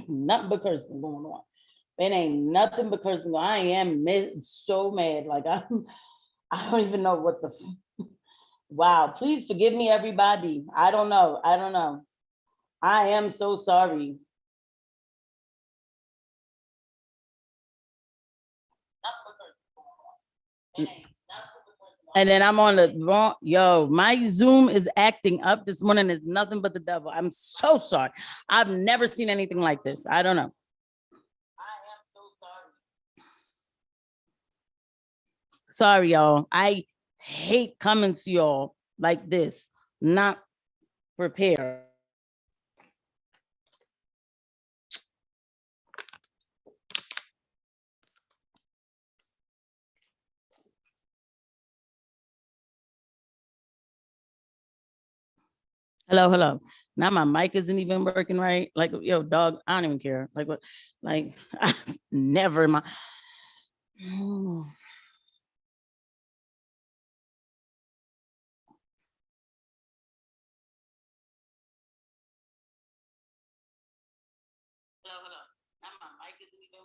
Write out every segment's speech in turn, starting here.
nothing but cursing going on. It ain't nothing but cursing. I am so mad. Like I don't even know what the. Wow, please forgive me, everybody. I don't know. I am so sorry. And then I'm on the wrong, my Zoom is acting up this morning. It's nothing but the devil. I'm so sorry. I've never seen anything like this. I don't know. I am so sorry. Sorry, y'all. I hate coming to y'all like this, not prepared. Hello. Now my mic isn't even working right. Like, yo, dog, I don't even care. Like what? Like, never my.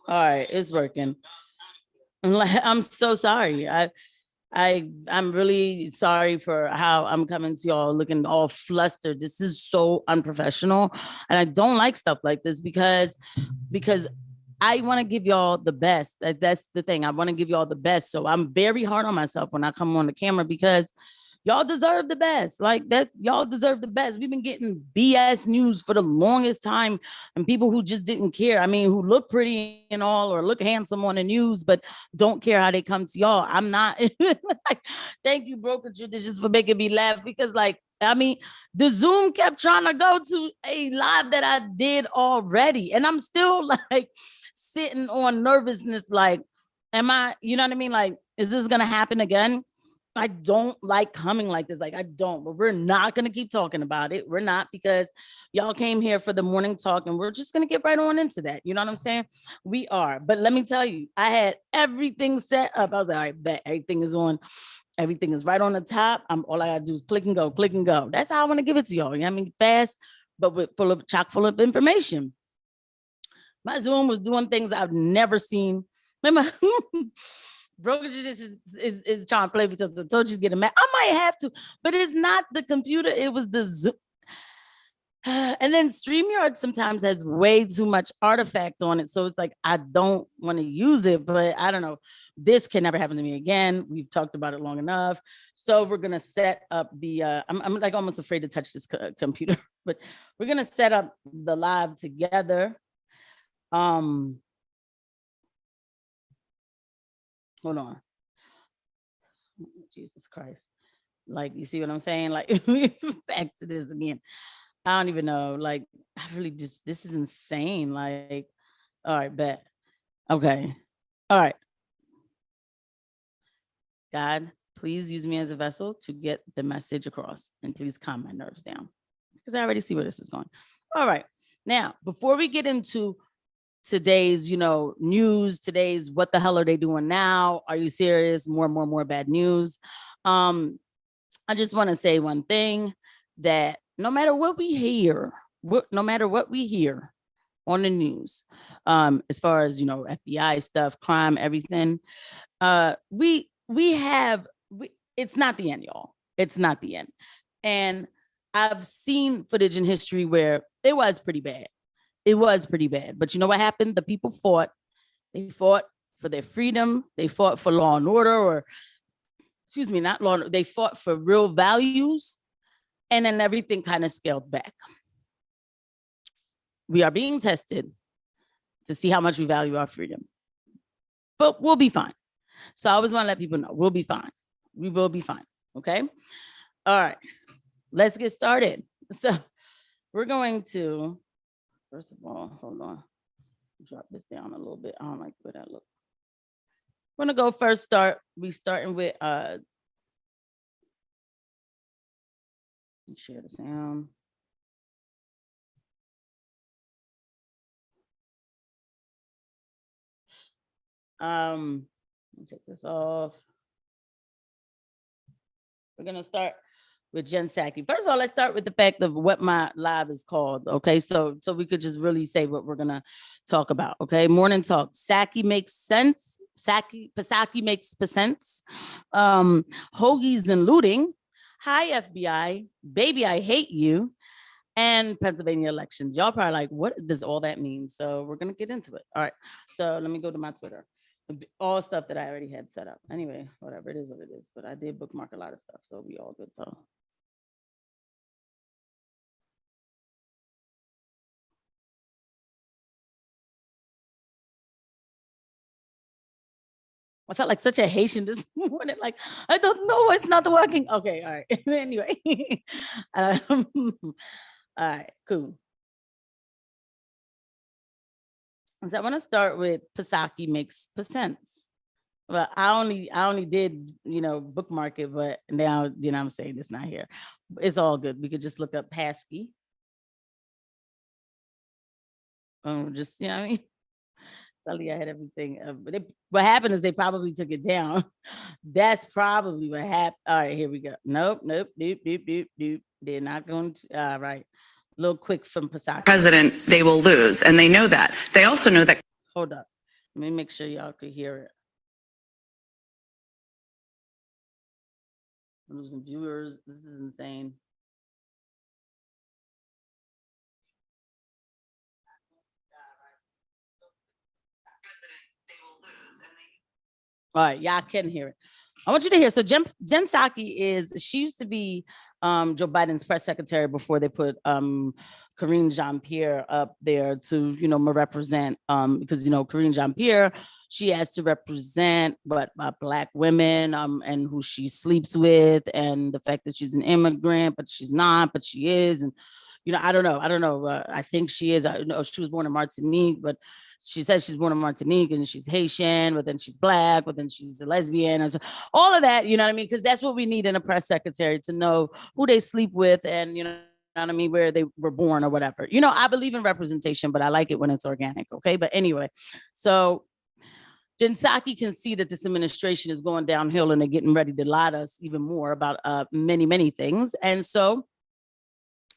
All right, it's working. I'm so sorry. I'm really sorry for how I'm coming to y'all looking all flustered. This is so unprofessional, and I don't like stuff like this because I want to give y'all the best. That's the thing. I want to give y'all the best. So I'm very hard on myself when I come on the camera because y'all deserve the best. Like that, y'all deserve the best. We've been getting BS news for the longest time, and people who just didn't care. I mean, who look pretty and all, or look handsome on the news, but don't care how they come to y'all. I'm not. Like, thank you, Broken Traditions, for making me laugh because, like, I mean, the Zoom kept trying to go to a live that I did already, and I'm still like sitting on nervousness. Like, am I? You know what I mean? Like, is this gonna happen again? I don't like coming like this. Like, I don't, but we're not going to keep talking about it. We're not, because y'all came here for the morning talk and we're just going to get right on into that. You know what I'm saying? We are. But let me tell you, I had everything set up. I was like, all right, bet everything is on. Everything is right on the top. All I got to do is click and go, click and go. That's how I want to give it to y'all. You know what I mean? Fast, but with chock full of information. My Zoom was doing things I've never seen. Remember? Broken is trying to play because I told you to get a Mac. I might have to, but it's not the computer. It was the Zoom. And then StreamYard sometimes has way too much artifact on it. So it's like, I don't want to use it, but I don't know. This can never happen to me again. We've talked about it long enough. So we're going to set up the, I'm like almost afraid to touch this computer, but we're going to set up the live together. Hold on. Jesus Christ. Like, you see what I'm saying? Like, back to this again. I don't even know. Like, I really just, this is insane. Like, all right, bet. Okay. All right. God, please use me as a vessel to get the message across, and please calm my nerves down because I already see where this is going. All right. Now, before we get into today's, news, today's what the hell are they doing now? Are you serious? More bad news. I just want to say one thing, that no matter what we hear, on the news, as far as, FBI stuff, crime, everything, it's not the end, y'all. It's not the end. And I've seen footage in history where it was pretty bad. It was pretty bad. But you know what happened? The people fought. They fought for their freedom. They fought for law and order, or excuse me, not law. They fought for real values. And then everything kind of scaled back. We are being tested to see how much we value our freedom. But we'll be fine. So I always want to let people know we'll be fine. We will be fine. Okay. All right. Let's get started. So we're going to, first of all, hold on. Drop this down a little bit. I don't like the way that looks. We're gonna go first. We starting with share the sound. Let me take this off. We're gonna start with Jen Psaki. First of all, let's start with the fact of what my live is called. Okay, so we could just really say what we're gonna talk about. Okay, morning talk. Psaki makes sense. Psaki makes sense. Hoagies and looting. Hi FBI, baby, I hate you. And Pennsylvania elections. Y'all probably like, what does all that mean? So we're gonna get into it. All right. So let me go to my Twitter. All stuff that I already had set up. Anyway, whatever, it is what it is. But I did bookmark a lot of stuff, so we all good though. I felt like such a Haitian this morning. Like, I don't know, it's not working. Okay, all right. Anyway, all right, cool. So I want to start with Psaki makes Psense. Well, I only did, bookmark it, but now, I'm saying it's not here. It's all good. We could just look up Pasky. Just, I mean, Sully, I had everything. But what happened is they probably took it down. That's probably what happened. All right, here we go. Nope. Doop. They're not going to. All right. A little quick from Psaki. President, they will lose. And they know that. They also know that. Hold up. Let me make sure y'all could hear it. I'm losing viewers. This is insane. All right, y'all can hear it. I want you to hear. So Jen Psaki she used to be Joe Biden's press secretary before they put Karine Jean-Pierre up there to, represent, because, Karine Jean-Pierre, she has to represent Black women and who she sleeps with, and the fact that she's an immigrant, but she's not, but she is. And, I don't know. I think she is. I know she was born in Martinique, but she says she's born in Martinique and she's Haitian, but then she's Black, but then she's a lesbian. And so all of that, you know what I mean? Because that's what we need in a press secretary, to know who they sleep with and, what I mean, where they were born or whatever. I believe in representation, but I like it when it's organic. Okay. But anyway, so Jen Psaki can see that this administration is going downhill and they're getting ready to lie to us even more about many, many things. And so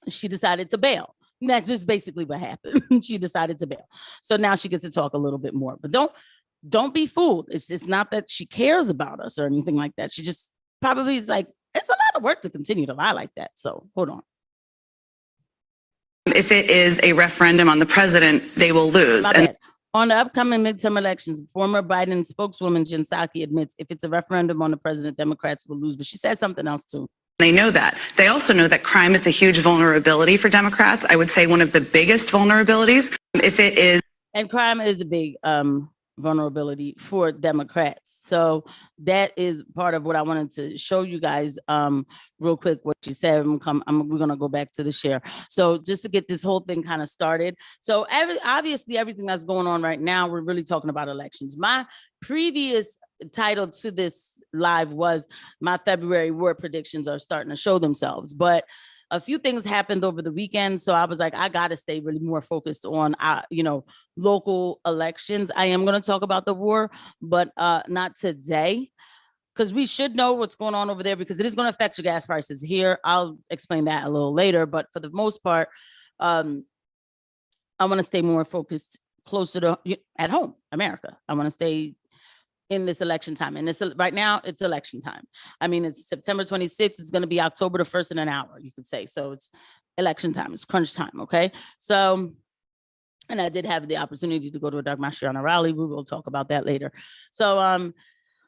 she decided to bail. That's just basically what happened. She decided to bail. So now she gets to talk a little bit more, but don't be fooled. It's not that she cares about us or anything like that. She just probably is like, it's a lot of work to continue to lie like that. So hold on. If it is a referendum on the president, they will lose. On the upcoming midterm elections, former Biden spokeswoman Jen Psaki admits if it's a referendum on the president, Democrats will lose. But she said something else too. They know that. They also know that crime is a huge vulnerability for Democrats. I would say one of the biggest vulnerabilities. If it is. And crime is a big vulnerability for Democrats. So that is part of what I wanted to show you guys real quick, what you said. We're going to go back to the share. So just to get this whole thing kind of started. So obviously everything that's going on right now, we're really talking about elections. My previous title to this live was my February word predictions are starting to show themselves, but a few things happened over the weekend. So I was like, I got to stay really more focused on, local elections. I am going to talk about the war, but not today, because we should know what's going on over there, because it is going to affect your gas prices here. I'll explain that a little later. But for the most part, I want to stay more focused closer to at home, America. I want to stay in this election time. And right now it's election time. I mean, it's September 26th. It's going to be October the 1st in an hour, you could say. So it's election time. It's crunch time. Okay. So, and I did have the opportunity to go to a Doug Mastriano rally. We will talk about that later. So,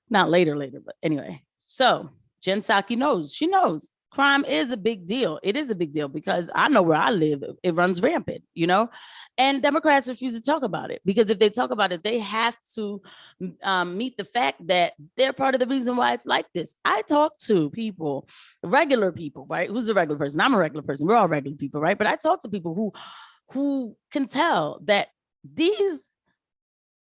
not later, but anyway. So Jen Psaki knows. She knows crime is a big deal. It is a big deal because I know where I live. It runs rampant, and Democrats refuse to talk about it, because if they talk about it, they have to meet the fact that they're part of the reason why it's like this. I talk to people, regular people, right? Who's a regular person? I'm a regular person. We're all regular people, right? But I talk to people who can tell that these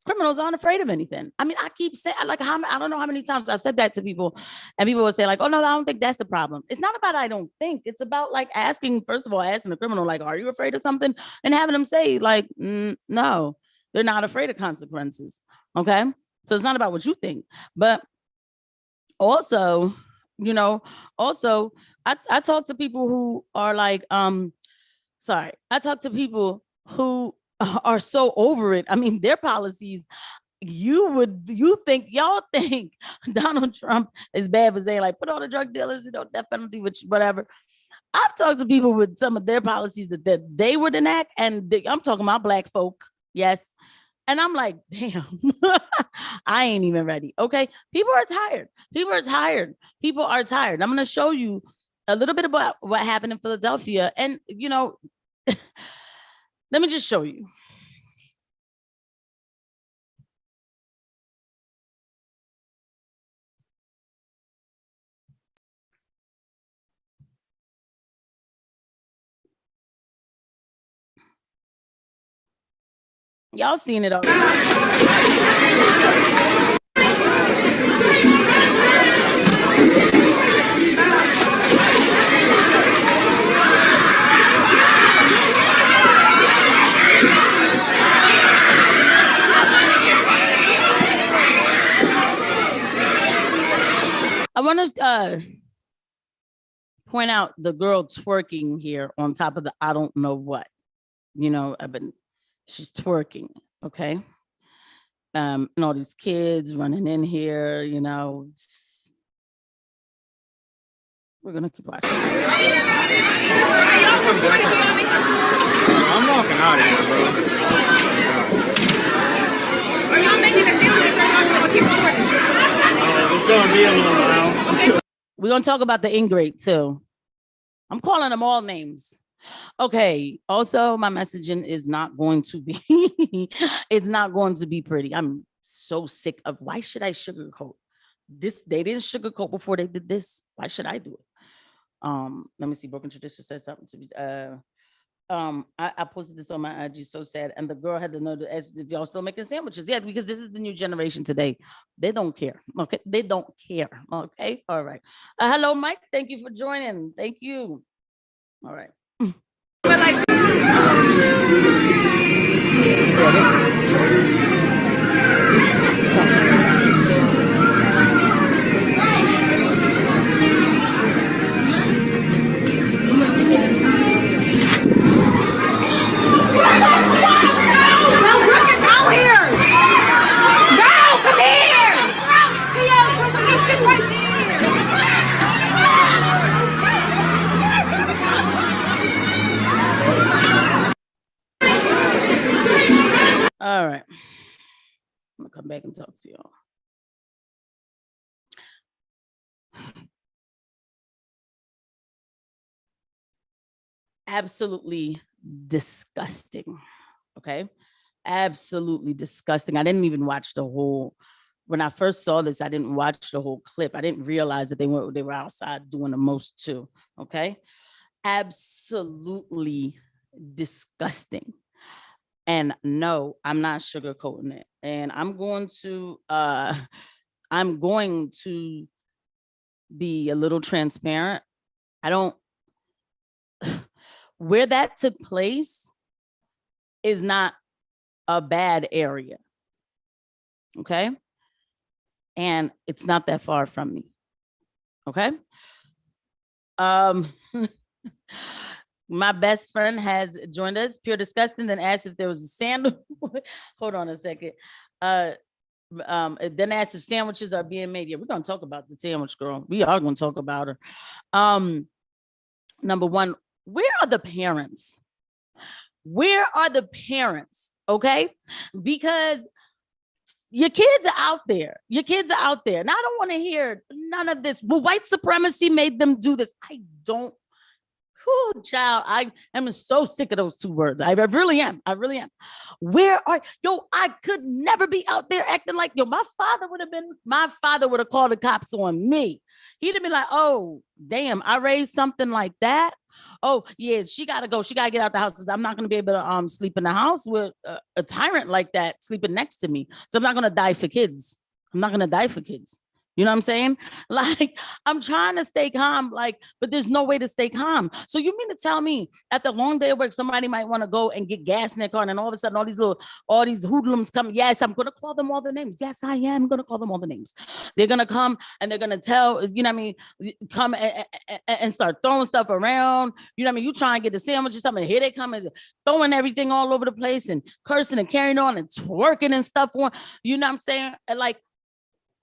criminals aren't afraid of anything. I mean, I keep saying, I don't know how many times I've said that to people, and people will say like, oh no, I don't think that's the problem. It's not about, I don't think, it's about like asking the criminal, like, are you afraid of something? And having them say like, no, they're not afraid of consequences. Okay. So it's not about what you think, but also I talk to people who are like, sorry, I talk to people who are so over it. I mean, their policies, y'all think Donald Trump is bad for saying like put all the drug dealers, death penalty, which whatever. I've talked to people with some of their policies that they would enact, and I'm talking about Black folk, yes. And I'm like, damn, I ain't even ready. Okay. People are tired. People are tired. People are tired. I'm going to show you a little bit about what happened in Philadelphia. And, let me just show you. Y'all seen it already. I want to point out the girl twerking here on top of the I don't know what. She's twerking, okay? And all these kids running in here, we're gonna keep watching. I'm walking out of here, bro. Are y'all making a deal with y'all keep recording? It's gonna be a little while. Okay. We're gonna talk about the ingrate too. I'm calling them all names. Okay. Also, my messaging is not going to be, it's not going to be pretty. I'm so sick of, why should I sugarcoat this? They didn't sugarcoat before they did this. Why should I do it? Let me see. Broken Tradition says something to me. I posted this on my IG, so sad. And the girl had to know if y'all still making sandwiches. Yeah, because this is the new generation today. They don't care. Okay. They don't care. Okay. All right. Hello, Mike. Thank you for joining. Thank you. All right. But like, all right. I'm gonna come back and talk to y'all. Absolutely disgusting. Okay. Absolutely disgusting. I didn't even watch the whole. When I first saw this, I didn't watch the whole clip. I didn't realize that they were outside doing the most too. Okay. Absolutely disgusting. And no, I'm not sugarcoating it. And I'm going to be a little transparent. I don't where that took place is not a bad area. Okay. And it's not that far from me. Okay. My best friend has joined us, Pure Disgusting, then asked if there was a sandwich. Hold on a second. Then asked if sandwiches are being made. Yeah, we're gonna talk about the sandwich girl. We are gonna talk about her. Number one, where are the parents? Where are the parents? Okay, because your kids are out there. Your kids are out there. And I don't want to hear none of this. Well, white supremacy made them do this. I don't. Whew, child, I am so sick of those two words. I really am. I really am. Where are I could never be out there acting like my father would have called the cops on me. He'd have been like, oh, damn, I raised something like that. Oh, yeah, she got to go. She got to get out the house. I'm not going to be able to sleep in the house with a tyrant like that sleeping next to me. So I'm not going to die for kids. I'm not going to die for kids. You know what I'm saying? Like, I'm trying to stay calm, like, but there's no way to stay calm. So you mean to tell me after a long day of work, somebody might want to go and get gas in their car, and then all of a sudden all these hoodlums come. Yes, I'm gonna call them all the names. Yes, I am gonna call them all the names. They're gonna come and they're gonna tell, you know what I mean, come and start throwing stuff around. You know what I mean? You try and get the sandwich or something, here they come and throwing everything all over the place and cursing and carrying on and twerking and stuff on. You know what I'm saying? And like,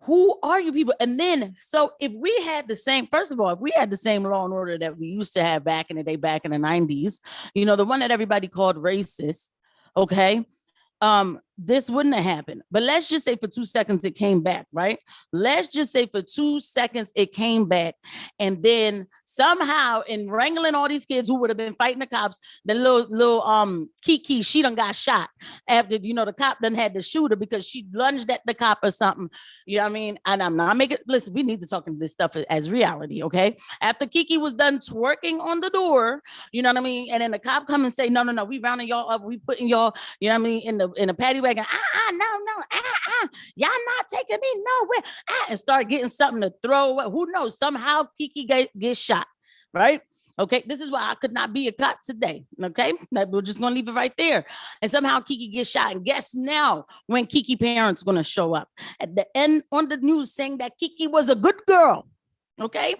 who are you people? And then, so if we had the same, first of all, if we had the same law and order that we used to have back in the day, back in the 90s, you know, the one that everybody called racist, okay? This wouldn't have happened. But let's just say for 2 seconds it came back, right? Let's just say for 2 seconds it came back. And then somehow in wrangling all these kids who would have been fighting the cops, the little Kiki, she done got shot after, you know, the cop done had to shoot her because she lunged at the cop or something. You know what I mean? And I'm not making, listen, we need to talk this stuff as reality, okay? After Kiki was done twerking on the door, you know what I mean? And then the cop come and say, no, we rounding y'all up, we putting y'all, you know what I mean, in the paddy wagon. Y'all not taking me nowhere. And start getting something to throw away. Who knows? Somehow Kiki gets shot, right? Okay, this is why I could not be a cop today. Okay, we're just gonna leave it right there. And somehow Kiki gets shot. And guess now when Kiki parents gonna show up at the end on the news saying that Kiki was a good girl. Okay,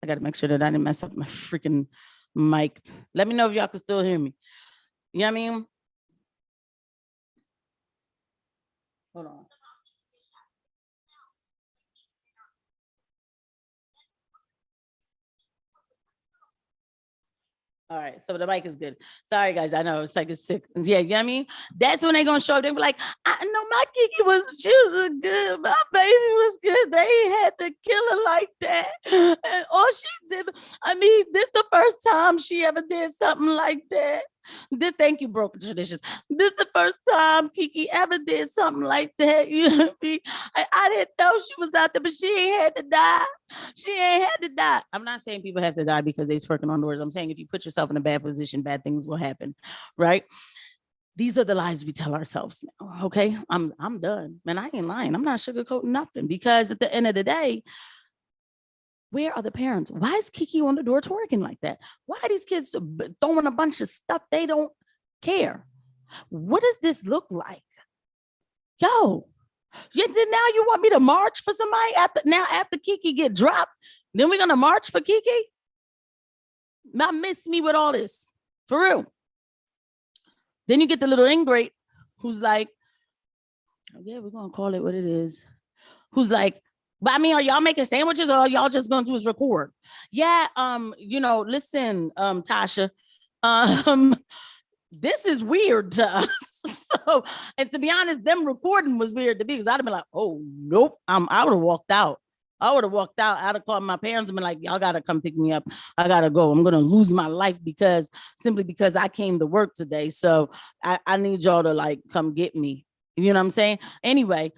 I gotta make sure that I didn't mess up my freaking mic. Let me know if y'all can still hear me. You know what I mean? Hold on. All right, so the mic is good. Sorry, guys. I know it's like it's sick. Yeah, you know what I mean? That's when they're gonna show up. They be like, I know my Kiki she was a good, my baby was good. They had to kill her like that. And all she did, I mean, this the first time she ever did something like that. Thank you, Broken Traditions. This the first time Kiki ever did something like that. You know what I mean? I didn't know she was out there, but she ain't had to die. She ain't had to die. I'm not saying people have to die because they're twerking on doors. I'm saying if you put yourself in a bad position, bad things will happen, right? These are the lies we tell ourselves now. Okay, I'm done, man. I ain't lying. I'm not sugarcoating nothing because at the end of the day, where are the parents? Why is Kiki on the door twerking like that? Why are these kids throwing a bunch of stuff? They don't care. What does this look like? Yo, now you want me to march for somebody after Kiki get dropped? Then we're gonna march for Kiki? Not miss me with all this, for real. Then you get the little ingrate who's like, oh, yeah, we're gonna call it what it is. Who's like, but I mean, are y'all making sandwiches or are y'all just gonna do is record? Yeah, you know, listen, Tasha, this is weird to us. So, and to be honest, them recording was weird to me because I'd have been like, oh nope, I would have walked out. I'd have called my parents and been like, y'all gotta come pick me up. I gotta go. I'm gonna lose my life simply because I came to work today. So I need y'all to like come get me. You know what I'm saying? Anyway,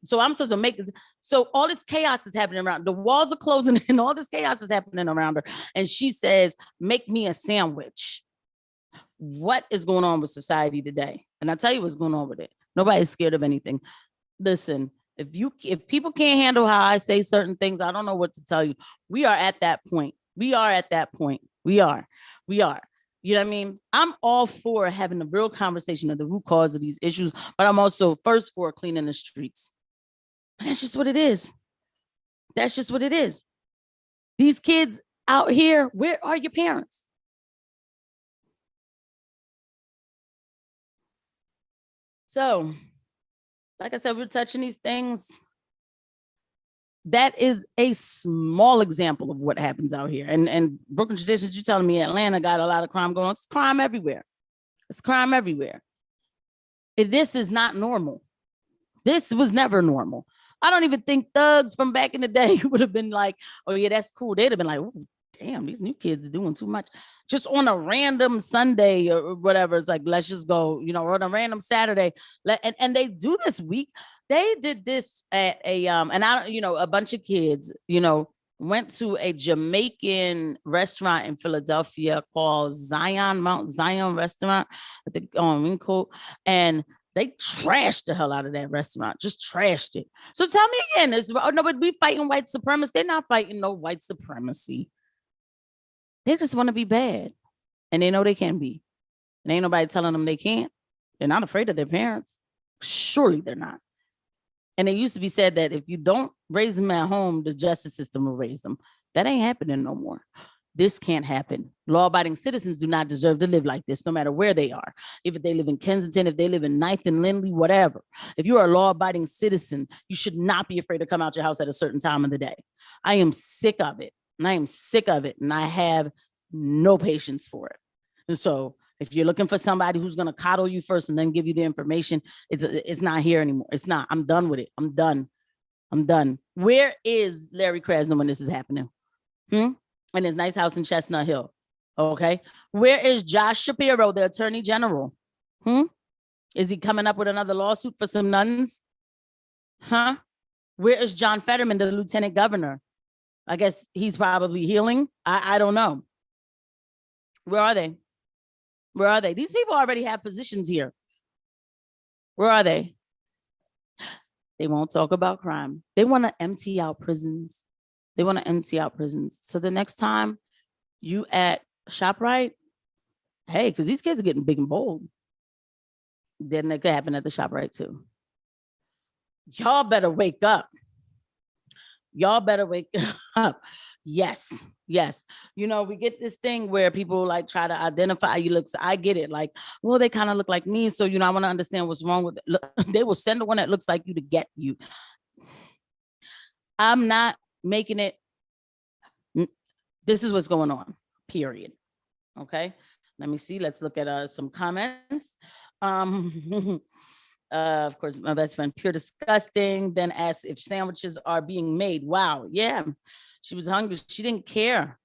so I'm supposed to make it. So all this chaos is happening around. The walls are closing and all this chaos is happening around her. And she says, make me a sandwich. What is going on with society today? And I tell you what's going on with it. Nobody's scared of anything. Listen, if people can't handle how I say certain things, I don't know what to tell you. We are at that point. We are. You know what I mean? I'm all for having a real conversation of the root cause of these issues, but I'm also first for cleaning the streets. That's just what it is. These kids out here, where are your parents? So, like I said, we're touching these things. That is a small example of what happens out here. And Broken Traditions, you telling me Atlanta got a lot of crime going on. It's crime everywhere. This is not normal. This was never normal. I don't even think thugs from back in the day would have been like, oh yeah, that's cool. They'd have been like, oh, damn, these new kids are doing too much. Just on a random Sunday or whatever. It's like, let's just go, you know, or on a random Saturday. And they do this week. They did this at a bunch of kids, went to a Jamaican restaurant in Philadelphia called Mount Zion restaurant, I think on Winco. And They trashed the hell out of that restaurant, just trashed it. So tell me again, no, but we fighting white supremacy. They're not fighting no white supremacy. They just want to be bad. And they know they can be. And ain't nobody telling them they can't. They're not afraid of their parents. Surely they're not. And it used to be said that if you don't raise them at home, the justice system will raise them. That ain't happening no more. This can't happen. Law-abiding citizens do not deserve to live like this, no matter where they are. If they live in Kensington, if they live in 9th and Lindley, whatever. If you are a law-abiding citizen, you should not be afraid to come out your house at a certain time of the day. I am sick of it. And I am sick of it. And I have no patience for it. And so if you're looking for somebody who's going to coddle you first and then give you the information, it's not here anymore. It's not. I'm done with it. I'm done. Where is Larry Krasner when this is happening? In his nice house in Chestnut Hill. Okay. Where is Josh Shapiro, the attorney general? Is he coming up with another lawsuit for some nuns? Where is John Fetterman, the lieutenant governor? I guess he's probably healing. I don't know. Where are they? Where are they? These people already have positions here. Where are they? They won't talk about crime. They want to empty out prisons. So the next time you at ShopRite, hey, because these kids are getting big and bold, then it could happen at the ShopRite too. Y'all better wake up. Yes. You know, we get this thing where people like try to identify you look. So I get it. Like, well, they kind of look like me. So, you know, I want to understand what's wrong with it. Look, they will send the one that looks like you to get you. I'm not making it. This is what's going on, period. Okay. Let me see. Let's look at some comments. Of course, my best friend, pure disgusting, then asked if sandwiches are being made. Wow. Yeah. She was hungry. She didn't care.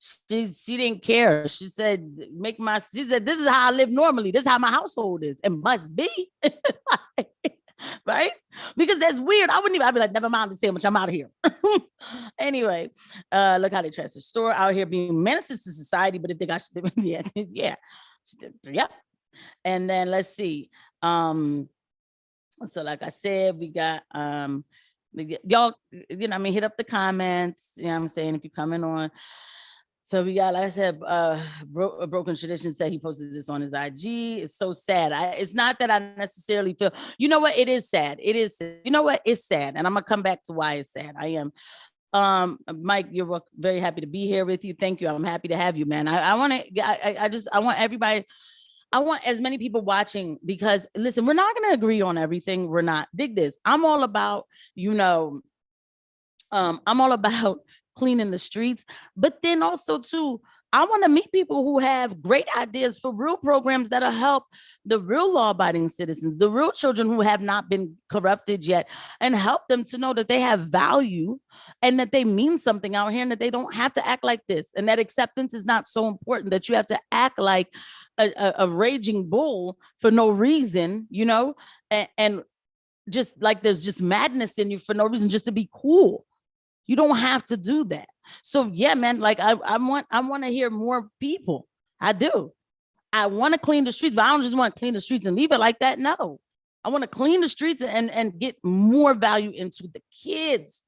She didn't care. She said, she said, this is how I live normally. This is how my household is. It must be. Right? Because that's weird. I'd be like, never mind the sandwich. I'm out of here. Anyway, look how they trash the store out here being menaces to society. But if they got, yeah. And then let's see. So like I said, we got, y'all, you know, I mean, hit up the comments, you know what I'm saying, if you're coming on. So we got, like I said, Broken Tradition said he posted this on his IG. It's so sad. It's not that I necessarily feel, you know what, it is sad. You know what, it's sad. And I'm gonna come back to why it's sad. I am. Mike, you're very happy to be here with you. Thank you. I'm happy to have you, man. I want everybody, I want as many people watching, because listen, we're not going to agree on everything. We're not. Dig this. I'm all about, you know, I'm all about cleaning the streets, but then also too, I want to meet people who have great ideas for real programs that'll help the real law-abiding citizens, the real children who have not been corrupted yet, and help them to know that they have value and that they mean something out here and that they don't have to act like this, and that acceptance is not so important that you have to act like a raging bull for no reason, you know, and just like there's just madness in you for no reason, just to be cool. You don't have to do that. So yeah, man, like I want to hear more people. I do. I want to clean the streets, but I don't just want to clean the streets and leave it like that. No, I want to clean the streets and get more value into the kids.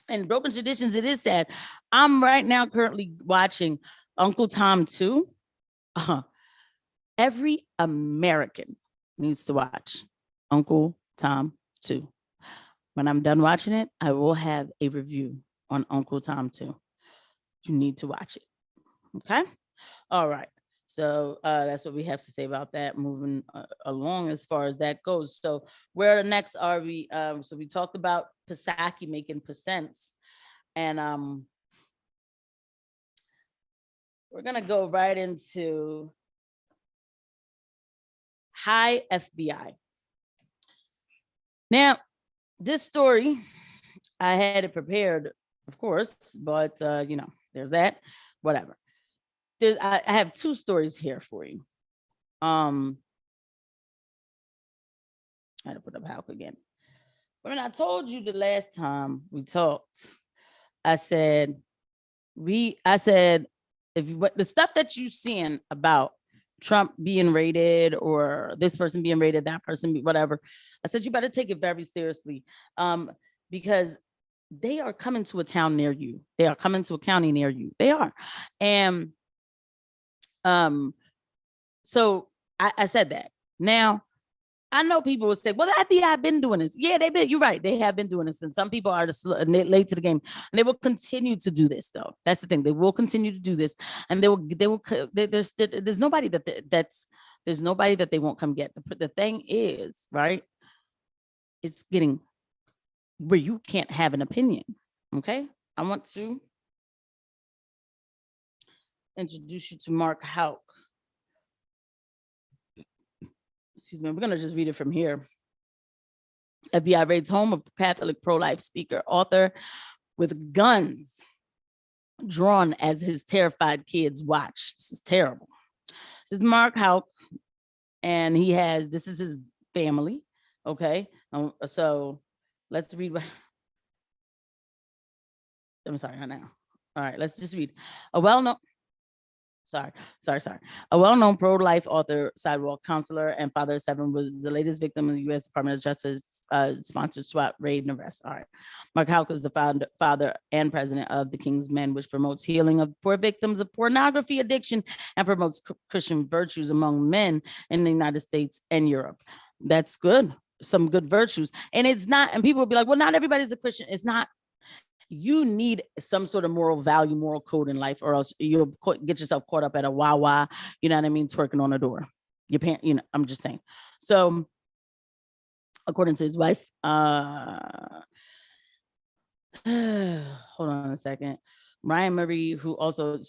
And Broken Traditions, it is sad. I'm right now currently watching Uncle Tom 2. Every American needs to watch Uncle Tom 2. When I'm done watching it, I will have a review on Uncle Tom 2. You need to watch it. Okay? All right. So that's what we have to say about that, moving along as far as that goes. So where next are we? So we talked about Psaki making Psense. And we're going to go right into Hi FBI. Now, this story, I had it prepared, of course, but, you know, there's that, whatever. I have two stories here for you. I had to put up Hawk again. When I told you the last time we talked, I said, if the stuff that you're seeing about Trump being raided or this person being raided, that person, whatever. I said, you better take it very seriously, because they are coming to a town near you. They are coming to a county near you. They are. And so I said that. Now, I know people will say, well, the FBI have been doing this. Yeah, they've been, you're right. They have been doing this. And some people are late to the game. And they will continue to do this, though. That's the thing. They will continue to do this. And there's nobody there's nobody that they won't come get. The thing is, right, it's getting where you can't have an opinion. Okay. I want to introduce you to Mark Houck. Excuse me, we're going to just read it from here. FBI raids home of Catholic pro-life speaker, author with guns drawn as his terrified kids watch. This is terrible. This is Mark Houck, and this is his family, okay? So let's read what, I'm sorry, not now. All right, let's just read. A well-known pro-life author, sidewalk counselor, and father of 7 was the latest victim of the U.S. Department of Justice sponsored SWAT raid and arrest. All right. Mark Houck is the father and president of the King's Men, which promotes healing of poor victims of pornography addiction and promotes Christian virtues among men in the United States and Europe. That's good. Some good virtues. And it's not, and people will be like, well, not everybody's a Christian. It's not. You need some sort of moral value, moral code in life, or else you'll get yourself caught up at a Wawa, you know what I mean, twerking on a door. Your parent, I'm just saying. So, according to his wife, hold on a second. Ryan Marie, who also,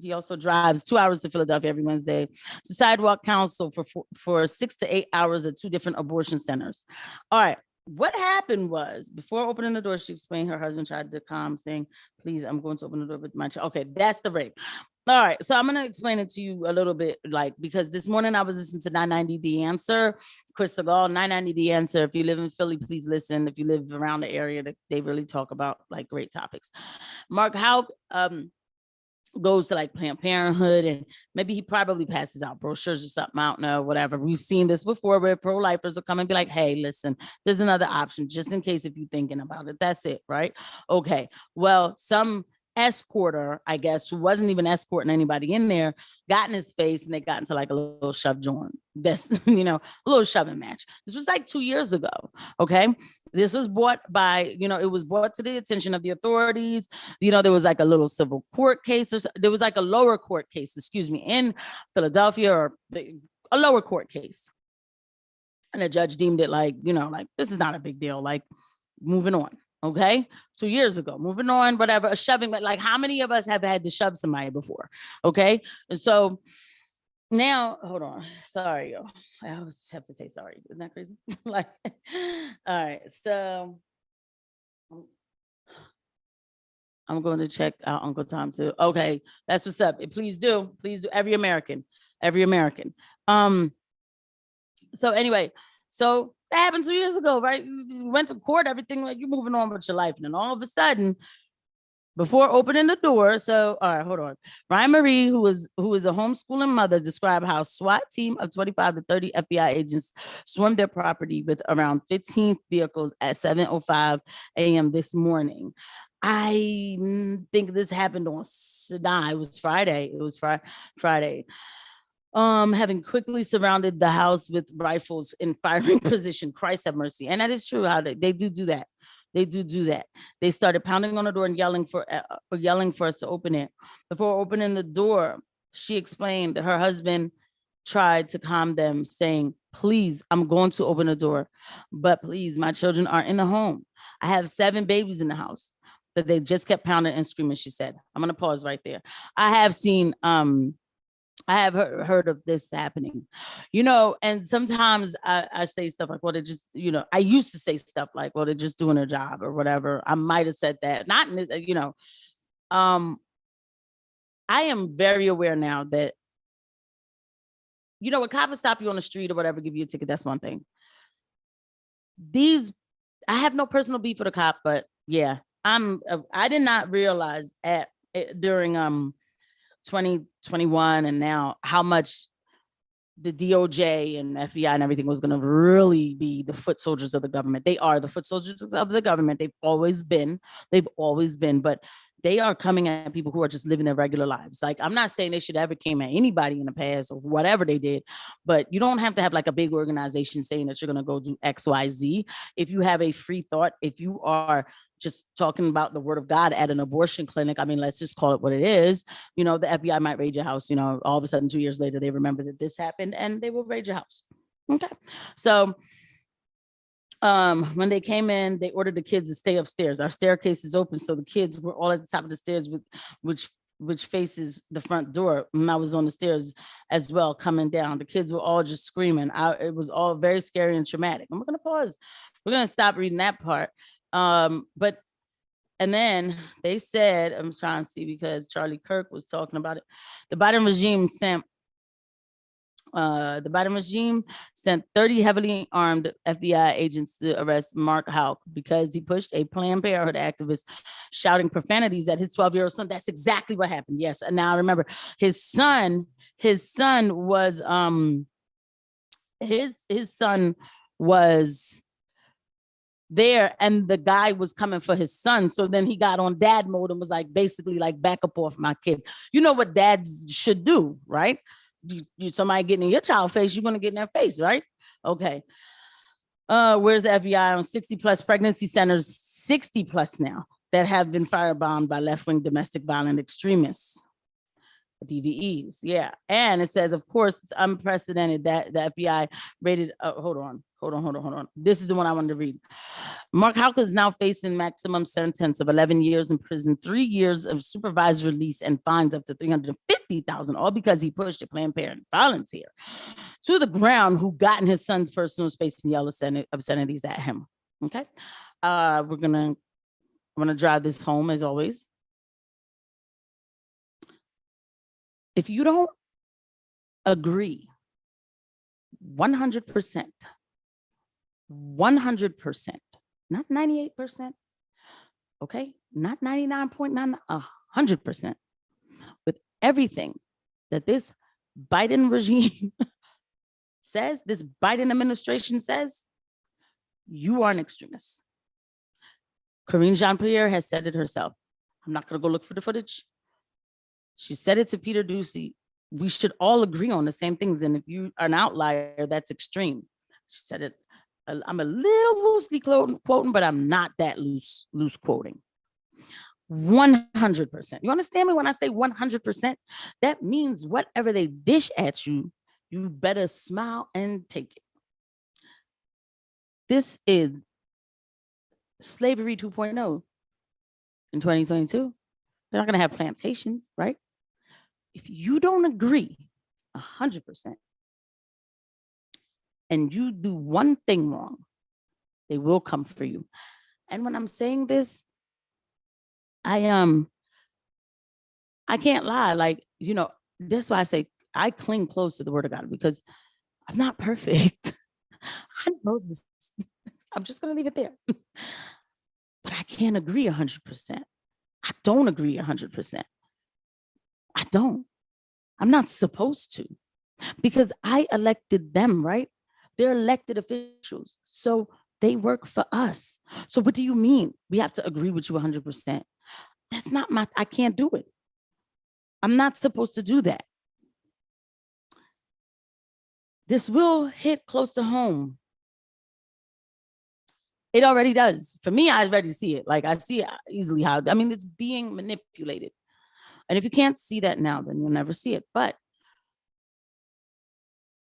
he also drives 2 hours to Philadelphia every Wednesday to sidewalk counsel for 6 to 8 hours at 2 different abortion centers. All right. What happened was, before opening the door, she explained her husband tried to calm, saying, please, I'm going to open the door with my child. Okay, that's the rape. All right, so I'm going to explain it to you a little bit, because this morning I was listening to 990 The Answer, Chris Segal, 990 The Answer. If you live in Philly, please listen. If you live around the area, they really talk about great topics. Mark Houck goes to Planned Parenthood, and maybe he probably passes out brochures or something, I don't know, whatever. We've seen this before where pro-lifers will come and be like, hey, listen, there's another option just in case if you're thinking about it. That's it, right? Okay, well, some escorter, I guess, who wasn't even escorting anybody in there, got in his face, and they got into a little shove joint. That's, a little shoving match. This was 2 years ago, okay? This was brought by, it was brought to the attention of the authorities. There was a little civil court case, or there was a lower court case, in Philadelphia, or a lower court case. And the judge deemed it this is not a big deal, moving on. Okay, 2 years ago, moving on, whatever, a shoving, but how many of us have had to shove somebody before? Okay, and so now, hold on, sorry, yo. I always have to say sorry. Isn't that crazy? All right, so I'm going to check out Uncle Tom too. Okay, that's what's up. Please do, every American. So anyway, so that happened 2 years ago, right? You went to court, everything, you're moving on with your life. And then all of a sudden, before opening the door, so, all right, hold on. Ryan Marie, who is a homeschooling mother, described how SWAT team of 25 to 30 FBI agents swarmed their property with around 15 vehicles at 7:05 a.m. this morning. I think this happened on, it was Friday. Friday. Having quickly surrounded the house with rifles in firing position. Christ have mercy. And that is true. How they do that. They do that. They started pounding on the door and yelling for us to open it. Before opening the door, she explained that her husband tried to calm them, saying, please, I'm going to open the door, but please, my children are in the home. I have 7 babies in the house. But they just kept pounding and screaming, she said. I'm going to pause right there. I have seen, I have heard of this happening, and sometimes I say stuff like, well, they're just, I used to say stuff like, well, they're just doing their job or whatever. I might've said that, not, I am very aware now that, when cops stop you on the street or whatever, give you a ticket, that's one thing. I have no personal beef for the cop, but yeah, I did not realize during 2021 and now, how much the DOJ and FBI and everything was going to really be the foot soldiers of the government. They are the foot soldiers of the government. They've always been, but they are coming at people who are just living their regular lives. Like, I'm not saying they should ever came at anybody in the past or whatever they did, but you don't have to have like a big organization saying that you're going to go do X, Y, Z. If you have a free thought, if you are just talking about the word of God at an abortion clinic, I mean, let's just call it what it is. You know, the FBI might raid your house, you know, all of a sudden 2 years later, they remember that this happened and they will raid your house. Okay. So when they came in, they ordered the kids to stay upstairs. Our staircase is open, so the kids were all at the top of the stairs, which faces the front door. And I was on the stairs as well, coming down. The kids were all just screaming. It was all very scary and traumatic. And we're gonna pause. We're gonna stop reading that part. And then they said, I'm trying to see because Charlie Kirk was talking about it. The Biden regime sent 30 heavily armed FBI agents to arrest Mark Houck because he pushed a Planned Parenthood activist shouting profanities at his 12-year-old son. That's exactly what happened. Yes. And now I remember his son was there and the guy was coming for his son. So then he got on dad mode and was like, basically like, back up off my kid. You know what dads should do, right? You somebody getting in your child face, you're going to get in their face, right? Okay. Where's the FBI on 60 plus pregnancy centers, 60 plus now, that have been firebombed by left-wing domestic violent extremists? DVEs, yeah. And it says, of course, it's unprecedented that the FBI rated, hold on. This is the one I wanted to read. Mark Houck is now facing maximum sentence of 11 years in prison, 3 years of supervised release, and fines up to $350,000, all because he pushed a Planned Parenthood volunteer to the ground who got in his son's personal space and yelled obscenities at him. Okay. I'm gonna drive this home as always. If you don't agree 100%, not 98%, okay, not 99.9, 100% with everything that this Biden regime says, this Biden administration says, you are an extremist. Karine Jean-Pierre has said it herself. I'm not going to go look for the footage. She said it to Peter Doocy. We should all agree on the same things. And if you are an outlier, that's extreme. She said it. I'm a little loosely quoting, but I'm not that loose quoting. 100%. You understand me when I say 100%? That means whatever they dish at you, you better smile and take it. This is slavery 2.0 in 2022. They're not going to have plantations, right? If you don't agree 100% and you do one thing wrong, they will come for you. And when I'm saying this, I can't lie. Like, you know, that's why I say I cling close to the word of God, because I'm not perfect. I know this. I'm just going to leave it there. But I can't agree 100%. I don't agree 100%. I don't. I'm not supposed to, because I elected them, right? They're elected officials. So they work for us. So what do you mean we have to agree with you 100%? That's not I can't do it. I'm not supposed to do that. This will hit close to home. It already does. For me, I already see it. Like, I see easily how, I mean, it's being manipulated. And if you can't see that now, then you'll never see it. But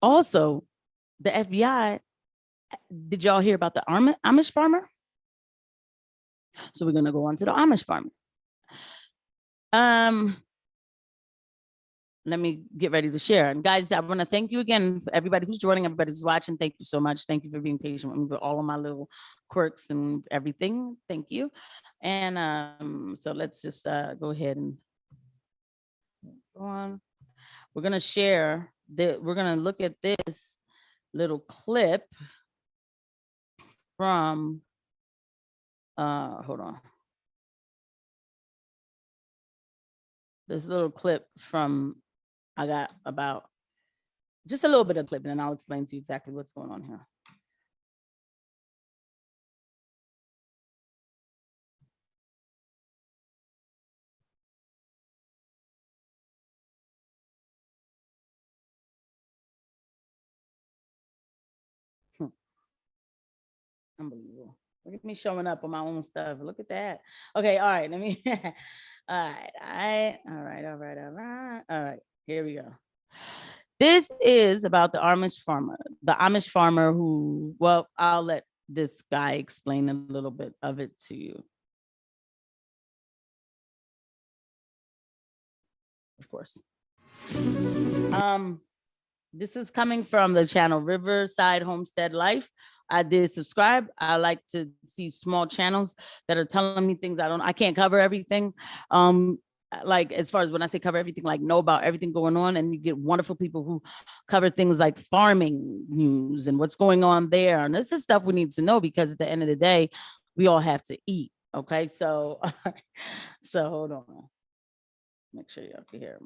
also, the FBI, did y'all hear about the Amish farmer? So we're going to go on to the Amish farmer. Let me get ready to share. And guys, I want to thank you again for everybody who's joining, everybody who's watching. Thank you so much. Thank you for being patient with me with all of my little quirks and everything. Thank you. And so let's just go ahead and go on. We're going to share that. We're going to look at this little clip from, hold on. this little clip from I got about just a little bit of clip, and then I'll explain to you exactly what's going on here. Unbelievable. Look at me showing up on my own stuff. Look at that. Okay, all right. Let me all right. Here we go. This is about the Amish farmer. The Amish farmer who, well, I'll let this guy explain a little bit of it to you. Of course. This is coming from the channel Riverside Homestead Life. I did subscribe. I like to see small channels that are telling me things I can't cover everything. Like as far as when I say cover everything, like know about everything going on, and you get wonderful people who cover things like farming news and what's going on there. And this is stuff we need to know because at the end of the day, we all have to eat. Okay, so so hold on. Make sure y'all can hear me.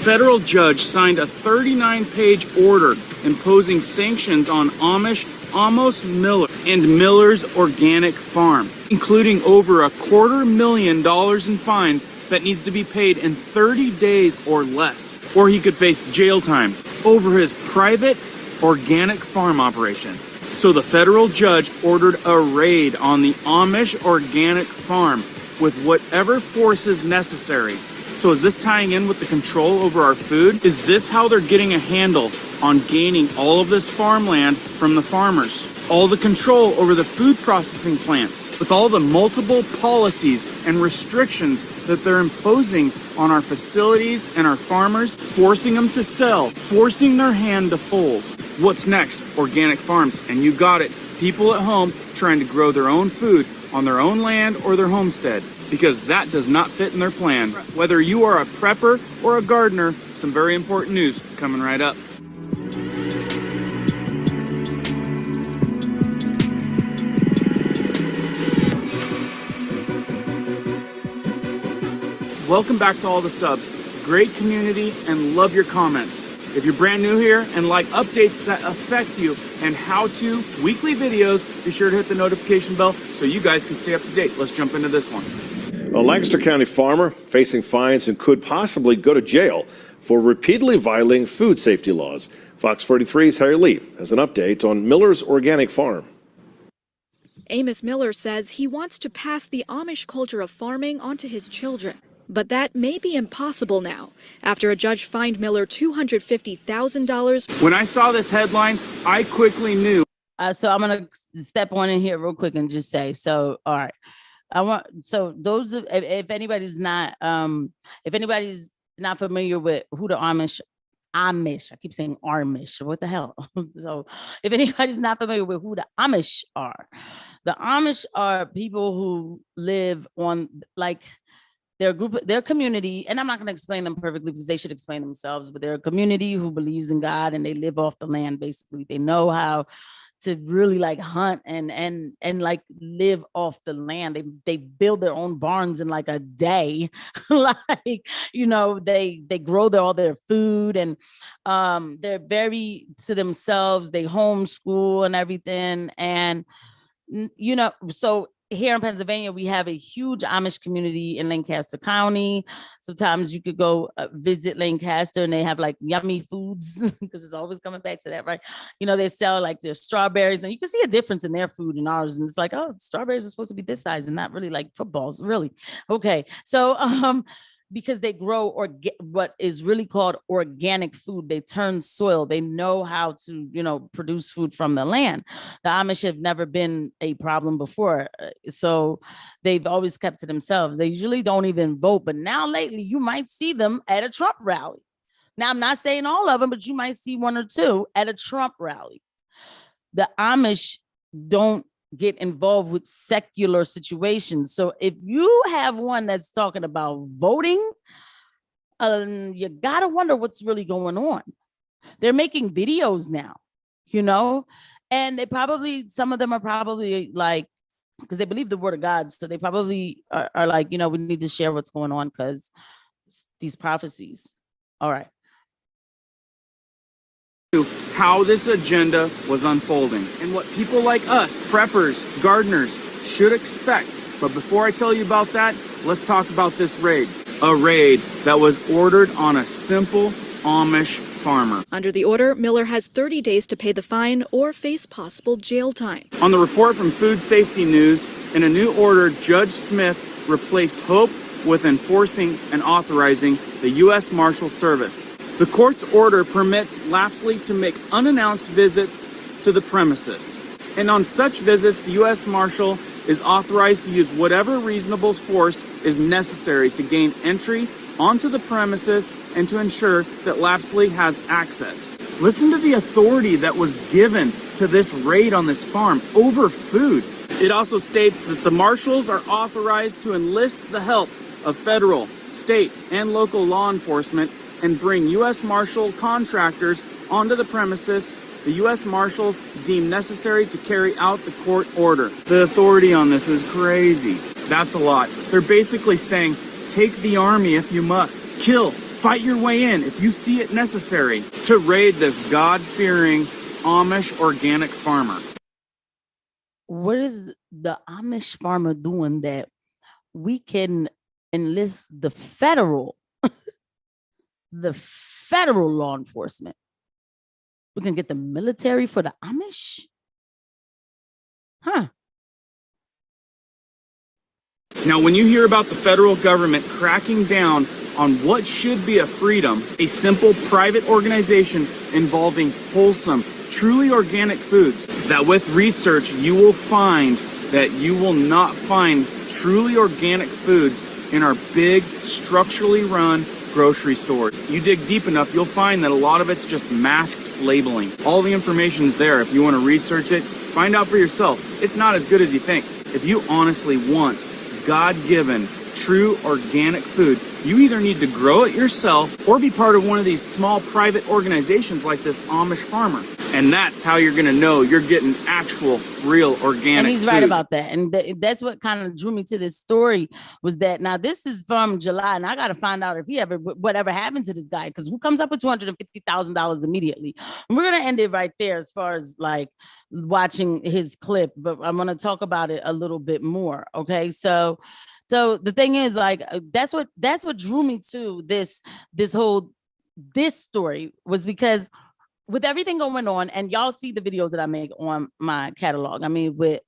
Federal judge signed a 39-page order imposing sanctions on Amish Amos Miller and Miller's Organic Farm, including over $250,000 in fines that needs to be paid in 30 days or less, or he could face jail time over his private organic farm operation. So the federal judge ordered a raid on the Amish Organic Farm with whatever force is necessary. So is this tying in with the control over our food? Is this how they're getting a handle on gaining all of this farmland from the farmers? All the control over the food processing plants, with all the multiple policies and restrictions that they're imposing on our facilities and our farmers, forcing them to sell, forcing their hand to fold. What's next? Organic farms. And you got it. People at home trying to grow their own food on their own land or their homestead, because that does not fit in their plan. Whether you are a prepper or a gardener, some very important news coming right up. Welcome back to all the subs. Great community and love your comments. If you're brand new here and like updates that affect you and how-to weekly videos, be sure to hit the notification bell so you guys can stay up to date. Let's jump into this one. A Lancaster County farmer facing fines and could possibly go to jail for repeatedly violating food safety laws. Fox 43's Harry Lee has an update on Miller's Organic Farm. Amos Miller says he wants to pass the Amish culture of farming onto his children. But that may be impossible now, after a judge fined Miller $250,000. When I saw this headline, I quickly knew. So I'm gonna step on in here real quick and just say, so all right, those if anybody's not familiar with who the Amish, I keep saying Amish, what the hell? So if anybody's not familiar with who the Amish are people who live on like their community, and I'm not going to explain them perfectly because they should explain themselves, but they're a community who believes in God and they live off the land. Basically, they know how to really like hunt and like live off the land. They build their own barns in like a day. Like, you know, they grow all their food, and they're very to themselves. They homeschool and everything. And you know, so here in Pennsylvania, we have a huge Amish community in Lancaster County. Sometimes you could go visit Lancaster and they have like yummy foods because it's always coming back to that, right? You know, they sell like their strawberries, and you can see a difference in their food and ours. And it's like, oh, strawberries are supposed to be this size and not really like footballs, really. Okay. So, because they grow what is really called organic food. They turn soil. They know how to, produce food from the land. The Amish have never been a problem before. So they've always kept to themselves. They usually don't even vote. But now lately, you might see them at a Trump rally. Now, I'm not saying all of them, but you might see one or two at a Trump rally. The Amish don't get involved with secular situations. So if you have one that's talking about voting, you gotta wonder what's really going on. They're making videos now, and some of them are probably like, because they believe the word of God, so they probably are like, we need to share what's going on because these prophecies. All right. How this agenda was unfolding and what people like us, preppers, gardeners, should expect. But before I tell you about that, let's talk about this raid. A raid that was ordered on a simple Amish farmer. Under the order, Miller has 30 days to pay the fine or face possible jail time. On the report from Food Safety News, in a new order, Judge Smith replaced hope with enforcing and authorizing the U.S. Marshal Service. The court's order permits Lapsley to make unannounced visits to the premises. And on such visits, the U.S. Marshal is authorized to use whatever reasonable force is necessary to gain entry onto the premises and to ensure that Lapsley has access. Listen to the authority that was given to this raid on this farm over food. It also states that the marshals are authorized to enlist the help of federal, state, and local law enforcement and bring U.S. Marshal contractors onto the premises the U.S. Marshals deem necessary to carry out the court order. The authority on this is crazy. That's a lot. They're basically saying, take the army if you must. Kill, fight your way in if you see it necessary to raid this God-fearing Amish organic farmer. What is the Amish farmer doing that we can enlist the federal law enforcement? We can get the military for the Amish? Huh. Now, when you hear about the federal government cracking down on what should be a freedom, a simple private organization involving wholesome, truly organic foods, that with research you will find that you will not find truly organic foods in our big, structurally run grocery store. You dig deep enough, you'll find that a lot of it's just masked labeling. All the information's there. If you want to research it, find out for yourself. It's not as good as you think. If you honestly want God-given, true organic food, you either need to grow it yourself or be part of one of these small private organizations like this Amish farmer. And that's how you're going to know you're getting actual, real organic And he's food. right about that. And that's what kind of drew me to this story was that now this is from July and I got to find out if whatever happened to this guy, because who comes up with $250,000 immediately? And we're going to end it right there as far as like watching his clip, but I'm going to talk about it a little bit more. Okay. So the thing is, like, that's what drew me to this story was because with everything going on, and y'all see the videos that I make on my catalog. I mean, with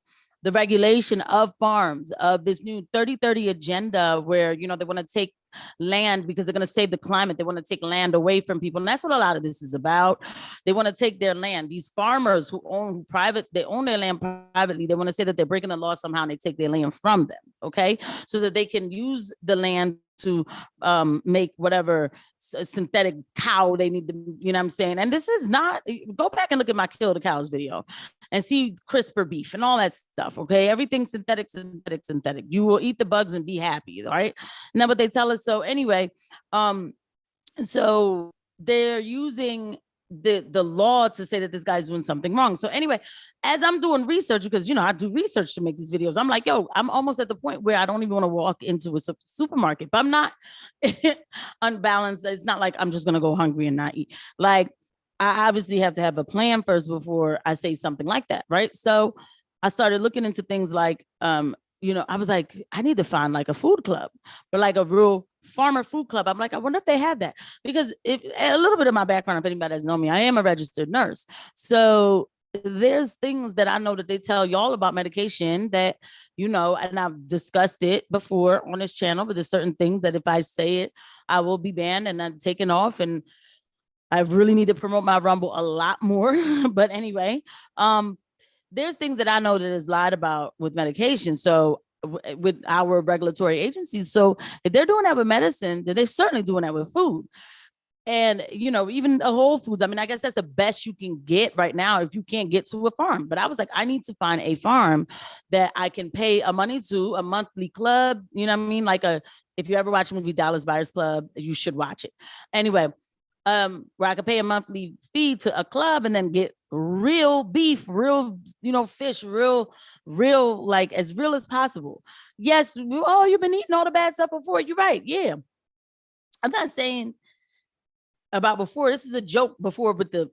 the regulation of farms, of this new 30-30 agenda where, they want to take land because they're going to save the climate. They want to take land away from people. And that's what a lot of this is about. They want to take their land. These farmers who own their land privately. They want to say that they're breaking the law somehow and they take their land from them. Okay. So that they can use the land to make whatever synthetic cow they need to, you know what I'm saying? And this is not, go back and look at my Kill the Cows video and see crisper beef and all that stuff, okay? Everything's synthetic. You will eat the bugs and be happy, all right? Now, what they tell us. So anyway, so they're using the law to say that this guy's doing something wrong. So anyway, as I'm doing research, because, I do research to make these videos, I'm like, I'm almost at the point where I don't even want to walk into a supermarket, but I'm not unbalanced. It's not like I'm just going to go hungry and not eat. Like, I obviously have to have a plan first before I say something like that, right? So I started looking into things like, I was like, I need to find like a food club, but like a real farmer food club. I'm like, I wonder if they have that, because a little bit of my background, if anybody doesn't know me, I am a registered nurse. So there's things that I know that they tell y'all about medication that, you know, and I've discussed it before on this channel, but there's certain things that if I say it, I will be banned and I'm taken off. And I really need to promote my Rumble a lot more. But anyway, there's things that I know that is lied about with medication. So with our regulatory agencies. So if they're doing that with medicine, then they're certainly doing that with food. And, you know, even the Whole Foods, I mean, I guess that's the best you can get right now if you can't get to a farm. But I was like, I need to find a farm that I can pay a money to, a monthly club. You know what I mean? Like if you ever watch the movie Dallas Buyers Club, you should watch it. Anyway, where I could pay a monthly fee to a club and then get real beef, real, you know, fish, real, like as real as possible. Yes. Oh, you've been eating all the bad stuff before. You're right. Yeah. I'm not saying about before. This is a joke before with the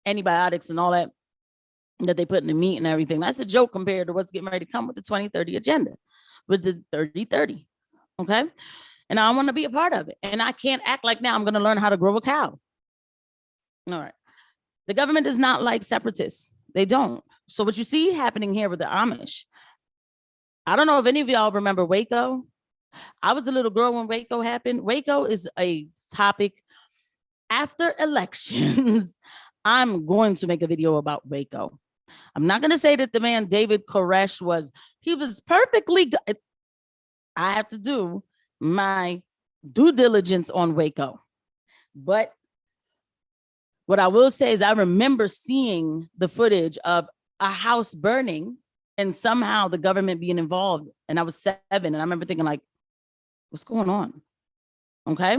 antibiotics and all that they put in the meat and everything. That's a joke compared to what's getting ready to come with the 2030 agenda, with the 30-30. Okay. And I want to be a part of it. And I can't act like now I'm going to learn how to grow a cow. All right. The government does not like separatists. They don't. So what you see happening here with the Amish, I don't know if any of y'all remember Waco. I was a little girl when Waco happened. Waco is a topic after elections. I'm going to make a video about Waco. I'm not going to say that the man David Koresh was perfectly good. I have to do my due diligence on Waco. But what I will say is I remember seeing the footage of a house burning and somehow the government being involved. And I was 7 and I remember thinking like, what's going on? Okay.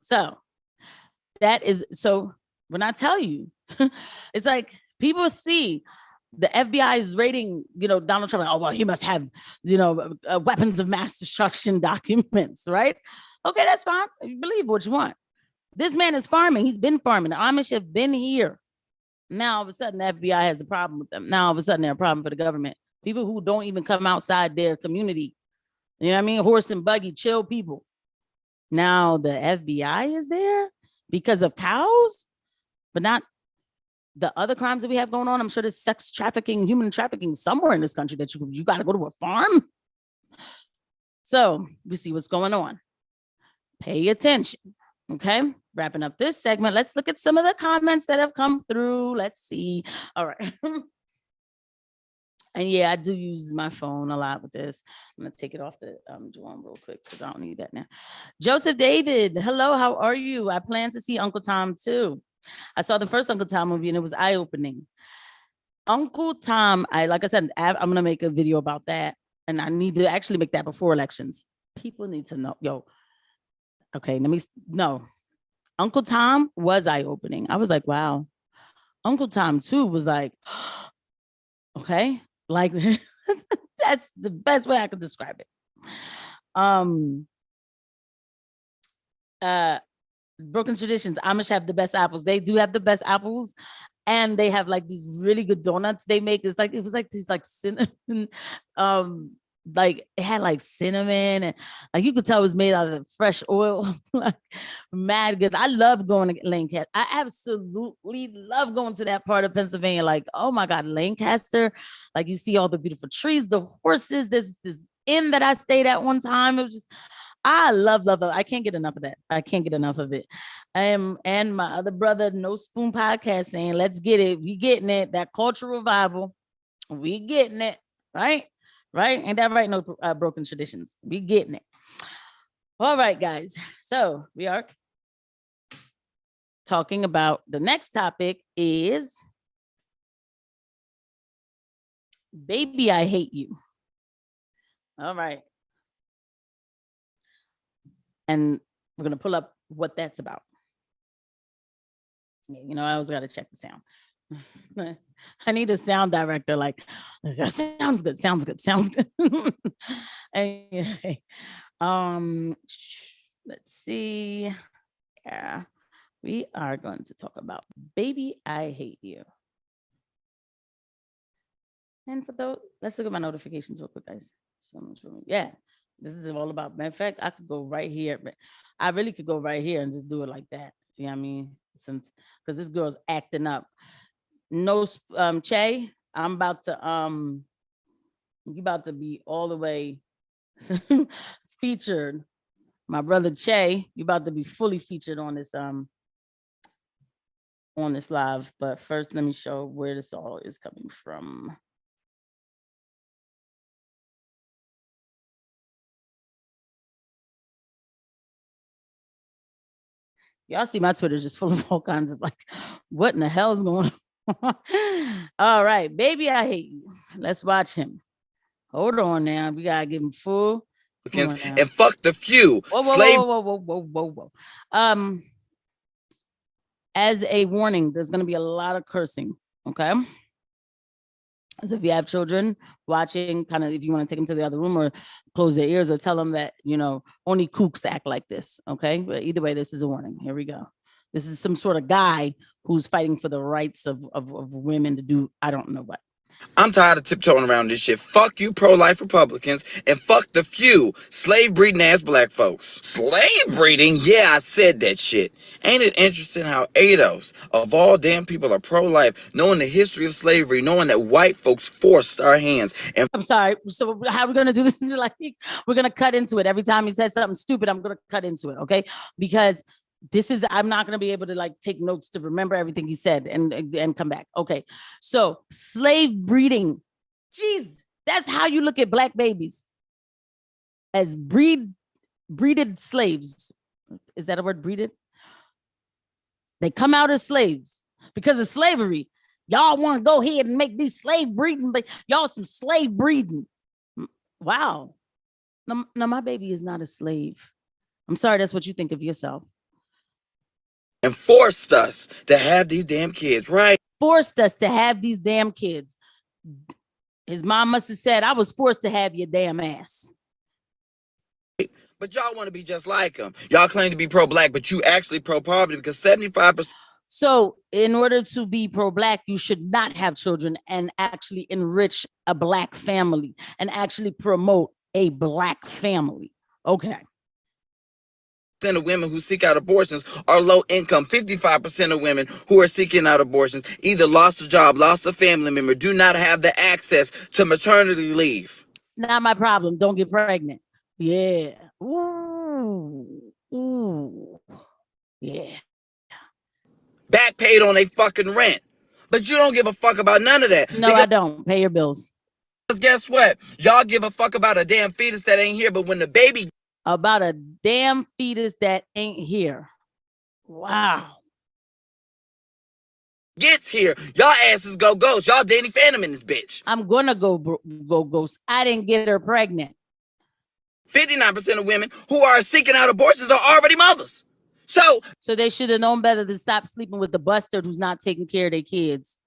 So when I tell you, it's like people see the FBI is rating, you know, Donald Trump, like, oh, well, he must have, you know, weapons of mass destruction documents, right? Okay, that's fine. You believe what you want. This man is farming. He's been farming. The Amish have been here. Now, all of a sudden, the FBI has a problem with them. Now, all of a sudden, they're a problem for the government. People who don't even come outside their community. You know what I mean? Horse and buggy, chill people. Now, the FBI is there because of cows, but not the other crimes that we have going on. I'm sure there's sex trafficking, human trafficking somewhere in this country that you got to go to a farm. So we see what's going on. Pay attention. Okay. Wrapping up this segment. Let's look at some of the comments that have come through. Let's see. All right. And yeah, I do use my phone a lot with this. I'm gonna take it off the drum real quick because I don't need that now. Joseph David, hello, how are you? I plan to see Uncle Tom too. I saw the first Uncle Tom movie and it was eye-opening. Uncle Tom, like I said, I'm gonna make a video about that, and I need to actually make that before elections. People need to know, yo. Okay, Uncle Tom was eye-opening. I was like, wow. Uncle Tom too was like, okay, like that's the best way I could describe it. Broken traditions. Amish have the best apples. They do have the best apples, and they have like these really good donuts they make. It was like these like cinnamon, like it had like cinnamon, and like you could tell it was made out of fresh oil. Like mad good. I love going to Lancaster. I absolutely love going to that part of Pennsylvania. Like, oh my God, Lancaster. Like you see all the beautiful trees, the horses. There's this inn that I stayed at one time. It was just, I love. I can't get enough of that. I can't get enough of it. And my other brother, No Spoon Podcast, saying, let's get it. We getting it. That cultural revival. We getting it. Right? Right? Ain't that right? No broken traditions. We getting it. All right, guys. So we are talking about the next topic is Baby, I Hate You. All right. And we're going to pull up what that's about. You know, I always got to check the sound. I need a sound director like, sounds good. Anyway, let's see. Yeah, we are going to talk about Baby, I Hate You. And for those, let's look at my notifications real quick, guys. So much for me. Yeah. This is all about, matter of fact, I could go right here, but I really could go right here and just do it like that. You know what I mean? Because this girl's acting up. No, Che, I'm about to You about to be all the way featured. My brother Che, you about to be fully featured on this live. But first, let me show where this all is coming from. Y'all see my Twitter is just full of all kinds of like, what in the hell is going on? All right, baby, I hate you. Let's watch him. Hold on now. We gotta give him full. And fuck the few. Whoa. As a warning, there's gonna be a lot of cursing. Okay. So if you have children watching, kind of if you want to take them to the other room or close their ears or tell them that, you know, only kooks act like this. Okay. But either way, this is a warning. Here we go. This is some sort of guy who's fighting for the rights of women to do, I don't know what. I'm tired of tiptoeing around this shit. Fuck you pro-life Republicans and fuck the few slave breeding ass black folks. Slave breeding? Yeah, I said that shit. Ain't it interesting how ADOS of all damn people are pro-life, knowing the history of slavery, knowing that white folks forced our hands. And I'm sorry. So how are we gonna do this? Like we're gonna cut into it. Every time he says something stupid, I'm gonna cut into it, okay? Because I'm not going to be able to like take notes to remember everything he said and come back. Okay. So slave breeding. Jeez, that's how you look at black babies as breeded slaves. Is that a word, breeded? They come out as slaves because of slavery. Y'all want to go ahead and make these slave breeding, but y'all some slave breeding. Wow. No, my baby is not a slave. I'm sorry. That's what you think of yourself. And forced us to have these damn kids, right? Forced us to have these damn kids. His mom must have said, I was forced to have your damn ass. But y'all want to be just like them. Y'all claim to be pro-black, but you actually pro-poverty because 75%. So in order to be pro-black, you should not have children and actually enrich a black family and actually promote a black family. Okay. Of women who seek out abortions are low income. 55% of women who are seeking out abortions either lost a job, lost a family member, do not have the access to maternity leave. Not my problem. Don't get pregnant. Yeah. Ooh. Yeah. Back paid on a fucking rent. But you don't give a fuck about none of that. No, I don't. Pay your bills. Because guess what? Y'all give a fuck about a damn fetus that ain't here, but when the baby about a damn fetus that ain't here. Wow. Gets here, y'all asses go ghost. Y'all Danny Phantom in this bitch. I'm gonna go ghost. I didn't get her pregnant. 59% of women who are seeking out abortions are already mothers. So they should have known better than stop sleeping with the bastard who's not taking care of their kids.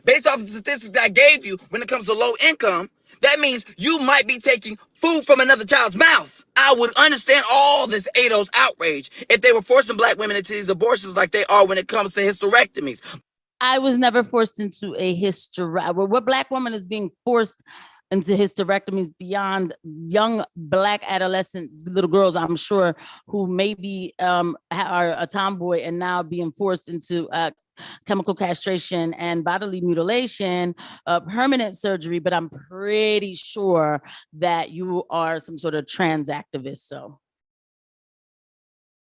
Based off the statistics I gave you, when it comes to low income, that means you might be taking food from another child's mouth. I would understand all this ADOS outrage if they were forcing black women into these abortions like they are when it comes to hysterectomies. I was never forced into a hysterectomy. What black woman is being forced into hysterectomies beyond young black adolescent little girls, I'm sure, who maybe are a tomboy and now being forced into chemical castration and bodily mutilation, permanent surgery, but I'm pretty sure that you are some sort of trans activist. So.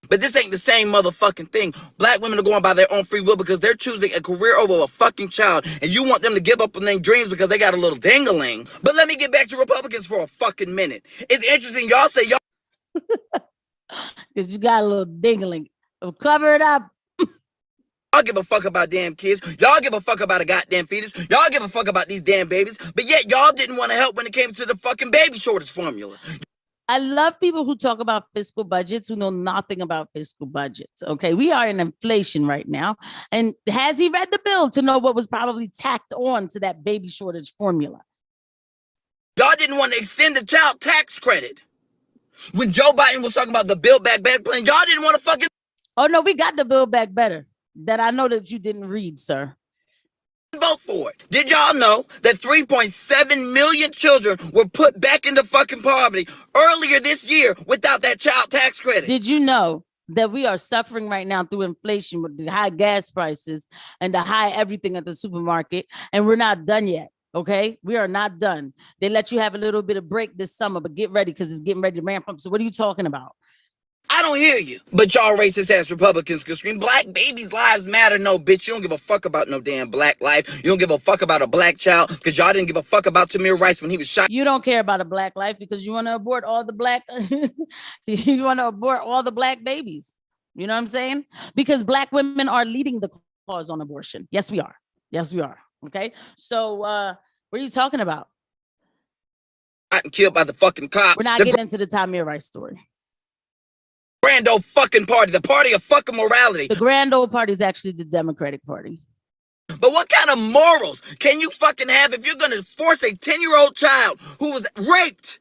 But this ain't the same motherfucking thing. Black women are going by their own free will because they're choosing a career over a fucking child, and you want them to give up on their dreams because they got a little ding-a-ling. But let me get back to Republicans for a fucking minute. It's interesting y'all say y'all because you got a little ding-a-ling. Cover it up. Y'all give a fuck about damn kids. Y'all give a fuck about a goddamn fetus. Y'all give a fuck about these damn babies. But yet y'all didn't want to help when it came to the fucking baby shortage formula. I love people who talk about fiscal budgets who know nothing about fiscal budgets. Okay, we are in inflation right now. And has he read the bill to know what was probably tacked on to that baby shortage formula? Y'all didn't want to extend the child tax credit. When Joe Biden was talking about the Build Back Better plan, y'all didn't want to fucking... Oh, no, we got the Build Back Better that I know that you didn't read, sir. Vote for it. Did y'all know that 3.7 million children were put back into fucking poverty earlier this year without that child tax credit? Did you know that we are suffering right now through inflation with the high gas prices and the high everything at the supermarket, and we're not done yet? Okay, we are not done. They let you have a little bit of break this summer, but get ready because it's getting ready to ramp up. So what are you talking about? I don't hear you. But y'all racist ass Republicans can scream, black babies' lives matter. No, bitch, you don't give a fuck about no damn black life. You don't give a fuck about a black child because y'all didn't give a fuck about Tamir Rice when he was shot. You don't care about a black life because you want to abort all the black, you want to abort all the black babies. You know what I'm saying? Because black women are leading the cause on abortion. Yes, we are. Yes, we are. Okay. So what are you talking about? And killed by the fucking cops. We're not getting into the Tamir Rice story. Grand old fucking party, the party of fucking morality. The grand old party is actually the Democratic Party. But what kind of morals can you fucking have if you're gonna force a 10-year-old child who was raped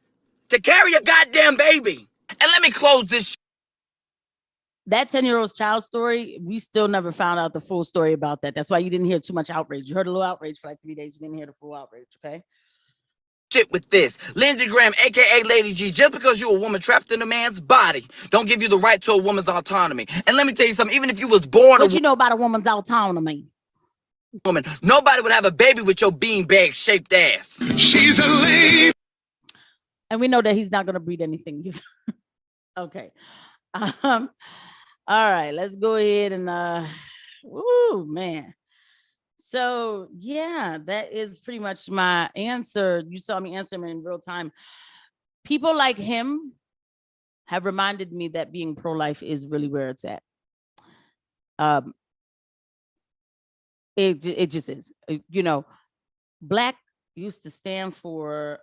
to carry a goddamn baby? And let me close this. That 10-year-old's child story, we still never found out the full story about that. That's why you didn't hear too much outrage. You heard a little outrage for like 3 days. You didn't hear the full outrage, okay? Shit with this. Lindsey Graham, aka Lady G, just because you're a woman trapped in a man's body, don't give you the right to a woman's autonomy. And let me tell you something, even if you was born what you know about a woman's autonomy? Woman, nobody would have a baby with your beanbag shaped ass. She's a lady. And we know that he's not gonna breed anything either. Okay. All right, let's go ahead and woo, man. So yeah, that is pretty much my answer. You saw me answer him in real time. People like him have reminded me that being pro-life is really where it's at. It just is. You know, black used to stand for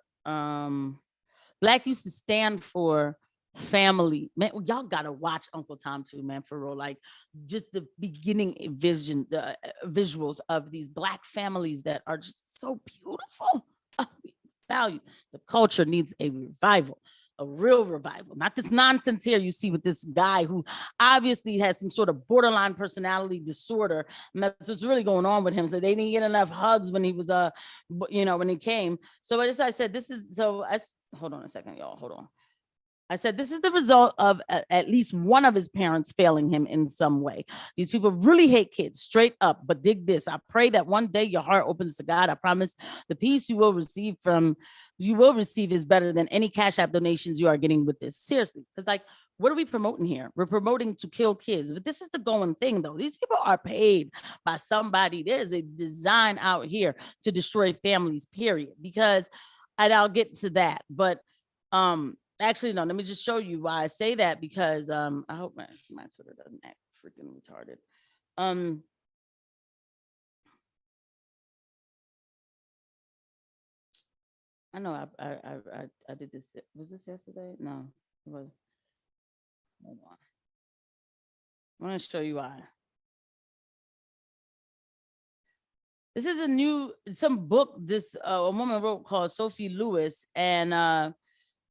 family. Man, y'all gotta watch Uncle Tom too, man, for real. Like just the beginning vision, the visuals of these black families that are just so beautiful. Value. The culture needs a revival, a real revival, not this nonsense here you see with this guy who obviously has some sort of borderline personality disorder. And that's what's really going on with him. So they didn't get enough hugs when he was when he came. So I said this is hold on a second, y'all. Hold on. I said, this is the result of at least one of his parents failing him in some way. These people really hate kids, straight up. But dig this. I pray that one day your heart opens to God. I promise the peace you will receive is better than any Cash App donations you are getting with this. Seriously. Because like, what are we promoting here? We're promoting to kill kids. But this is the going thing, though. These people are paid by somebody. There's a design out here to destroy families, period. Because, and I'll get to that. But, actually, no, let me just show you why I say that, because I hope my Twitter doesn't act freaking retarded. I know I did this. Was this yesterday? No, it was. Hold on. I want to show you why. This is some book this a woman wrote called Sophie Lewis, and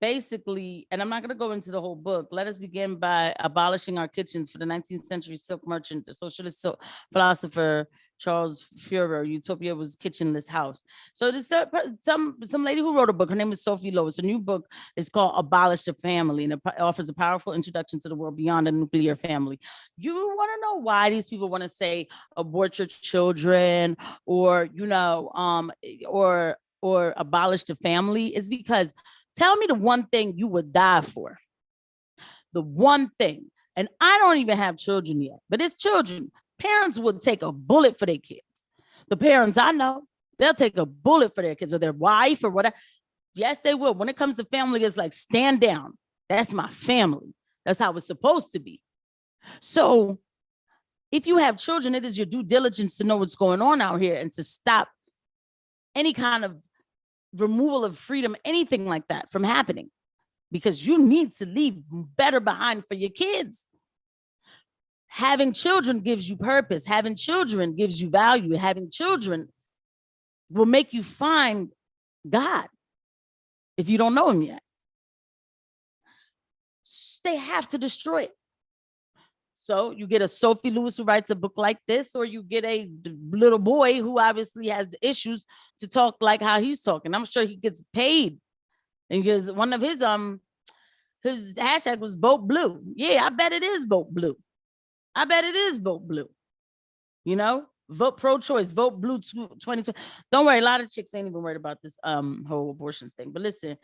basically, and I'm not going to go into the whole book. Let us begin by abolishing our kitchens for the 19th century silk merchant, the socialist philosopher Charles Fourier. Utopia was kitchenless house. So this some lady who wrote a book. Her name is Sophie Lewis. A new book is called Abolish the Family, and it offers a powerful introduction to the world beyond the nuclear family. You want to know why these people want to say abort your children, or or abolish the family? Is because tell me the one thing you would die for. The one thing. And I don't even have children yet, but it's children. Parents would take a bullet for their kids. The parents I know, they'll take a bullet for their kids or their wife or whatever. Yes, they will. When it comes to family, it's like, stand down. That's my family. That's how it's supposed to be. So if you have children, it is your due diligence to know what's going on out here and to stop any kind of removal of freedom, anything like that from happening, because you need to leave better behind for your kids. Having children gives you purpose. Having children gives you value. Having children will make you find God if you don't know him yet. They have to destroy it. So you get a Sophie Lewis who writes a book like this, or you get a little boy who obviously has the issues to talk like how he's talking. I'm sure he gets paid. And because one of his hashtag was vote blue. Yeah, I bet it is vote blue. I bet it is vote blue. You know, Vote pro-choice, vote blue 2020. Don't worry, a lot of chicks ain't even worried about this whole abortion thing. But listen,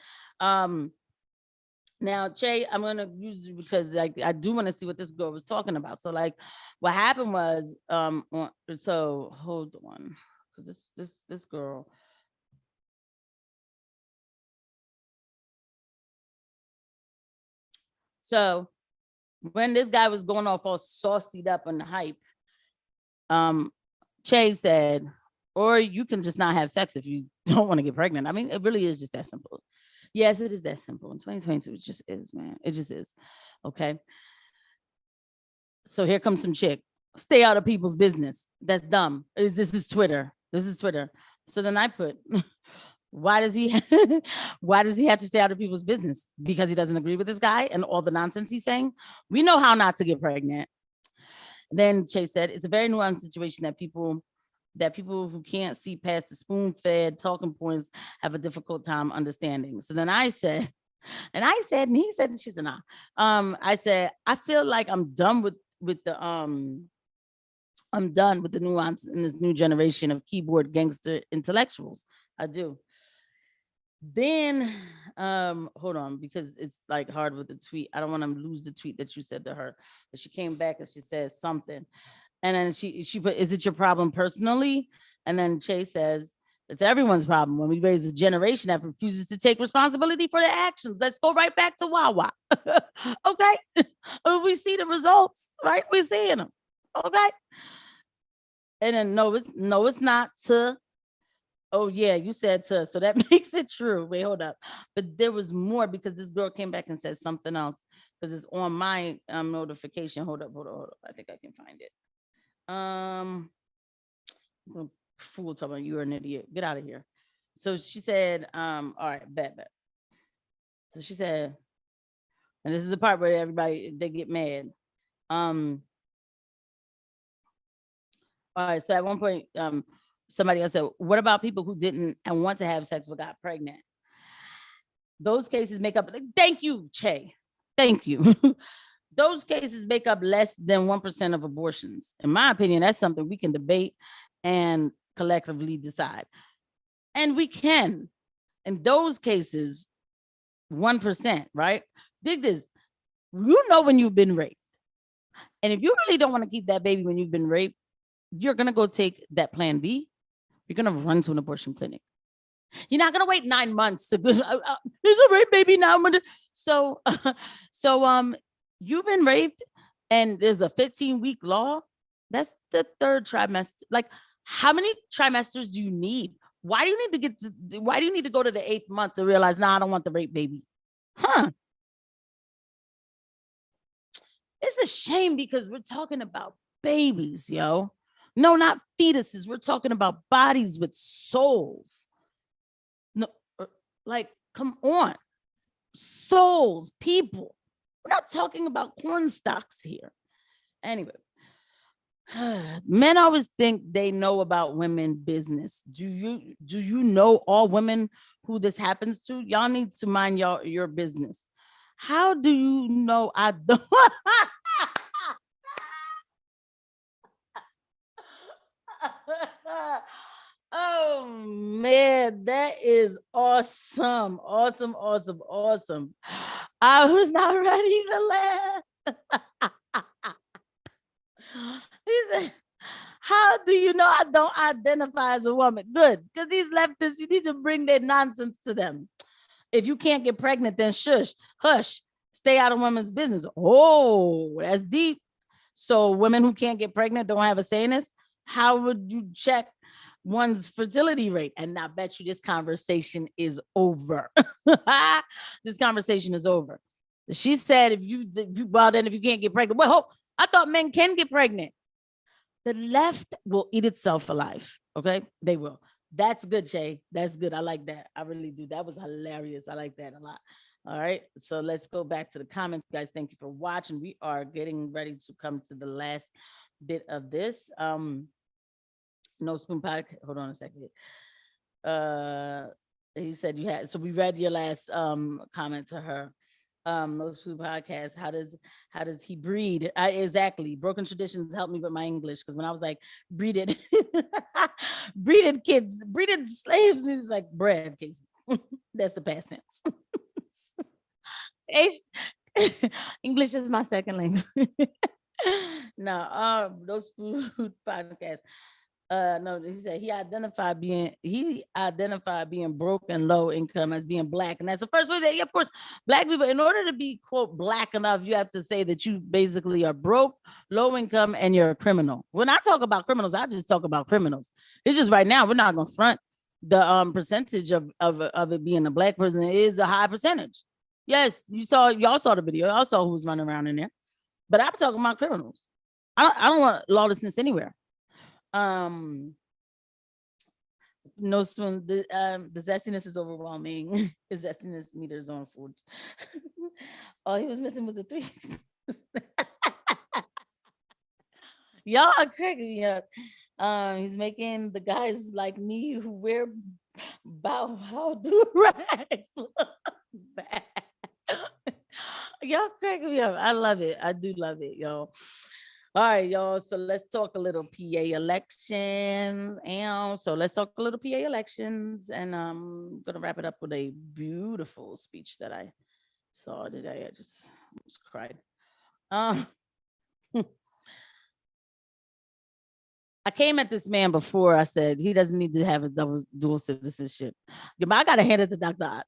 now, Che, I'm gonna use you because I do want to see what this girl was talking about. So, like, what happened was, so hold on, because this girl. So when this guy was going off all saucied up on the hype, Che said, or you can just not have sex if you don't want to get pregnant. I mean, it really is just that simple. Yes, it is that simple. In 2022, it just is, man. It just is. Okay. So here comes some chick. Stay out of people's business. That's dumb. This is Twitter. This is Twitter. So then I put, why does he have to stay out of people's business? Because he doesn't agree with this guy and all the nonsense he's saying. We know how not to get pregnant. Then Chase said, it's a very nuanced situation that people who can't see past the spoon-fed talking points have a difficult time understanding. So then I said, and he said, and she said, nah. I said, I feel like I'm done with the nuance in this new generation of keyboard gangster intellectuals. I do. Then hold on, because it's like hard with the tweet. I don't want to lose the tweet that you said to her. But she came back and she says something. And then she put, is it your problem personally? And then Chase says, it's everyone's problem when we raise a generation that refuses to take responsibility for their actions. Let's go right back to Wawa. Okay. We see the results, right? We're seeing them. Okay. And then no, it's not to. Oh yeah, you said to, so that makes it true. Wait, hold up. But there was more because this girl came back and said something else because it's on my notification. Hold up. I think I can find it. Some fool talking about you're an idiot. Get out of here. So she said, all right, bet. So she said, and this is the part where they get mad. All right, so at one point, somebody else said, what about people who didn't and want to have sex but got pregnant? Those cases make up, thank you, Che. Thank you. Those cases make up less than 1% of abortions. In my opinion, that's something we can debate and collectively decide. And we can. In those cases, 1%, right? Dig this. You know when you've been raped. And if you really don't want to keep that baby when you've been raped, you're going to go take that plan B. You're going to run to an abortion clinic. You're not going to wait 9 months to go, there's a rape baby now. So you've been raped and there's a 15-week law. That's the third trimester. Like, how many trimesters do you need? Why do you need to go to the 8th month to realize, nah, I don't want the rape baby? Huh? It's a shame because we're talking about babies, yo. No, not fetuses. We're talking about bodies with souls. No, like, come on. Souls, people. We're not talking about corn stalks here. Anyway, men always think they know about women business. Do you know all women who this happens to? Y'all need to mind your business. How do you know I don't? Oh man, that is awesome. Awesome. I was not ready to laugh. He said, how do you know I don't identify as a woman? Good, because these leftists, you need to bring their nonsense to them. If you can't get pregnant, then shush, hush, stay out of women's business. Oh, that's deep. So women who can't get pregnant don't have a say in this? How would you check one's fertility rate? And I bet you this conversation is over. This conversation is over. She said, if you can't get pregnant, well, I thought men can get pregnant. The left will eat itself alive. Okay, they will. That's good, Che. That's good. I like that. I really do. That was hilarious. I like that a lot. All right, so let's go back to the comments, guys. Thank you for watching. We are getting ready to come to the last bit of this. No spoon podcast. Hold on a second. He said you had, so we read your last comment to her. Those food podcasts. How does he breed? Exactly. Broken traditions helped me with my English because when I was like breeded, breeded kids, breeded slaves, it's like bread case. That's the past tense. English is my second language. No, those food podcasts. No, he identified being broke and low income as being black, and that's the first way that, yeah, of course, black people, in order to be quote black enough, you have to say that you basically are broke, low income, and you're a criminal. When I talk about criminals, I just talk about criminals. It's just right now we're not gonna front the percentage of it being a black person is a high percentage. Yes, y'all saw the video, y'all saw who was running around in there, but I'm talking about criminals. I don't want lawlessness anywhere. No spoon. The zestiness is overwhelming. His zestiness meters on food. All he was missing was the three. Y'all are cracking me up. He's making the guys like me who wear bow how do rags look bad. Y'all cracking me up. I love it. I do love it, y'all. All right, y'all. So let's talk a little PA elections. And so let's talk a little PA elections. And I'm gonna wrap it up with a beautiful speech that I saw today. I just almost cried. I came at this man before. I said he doesn't need to have a dual citizenship. But I gotta hand it to Dr. Oz.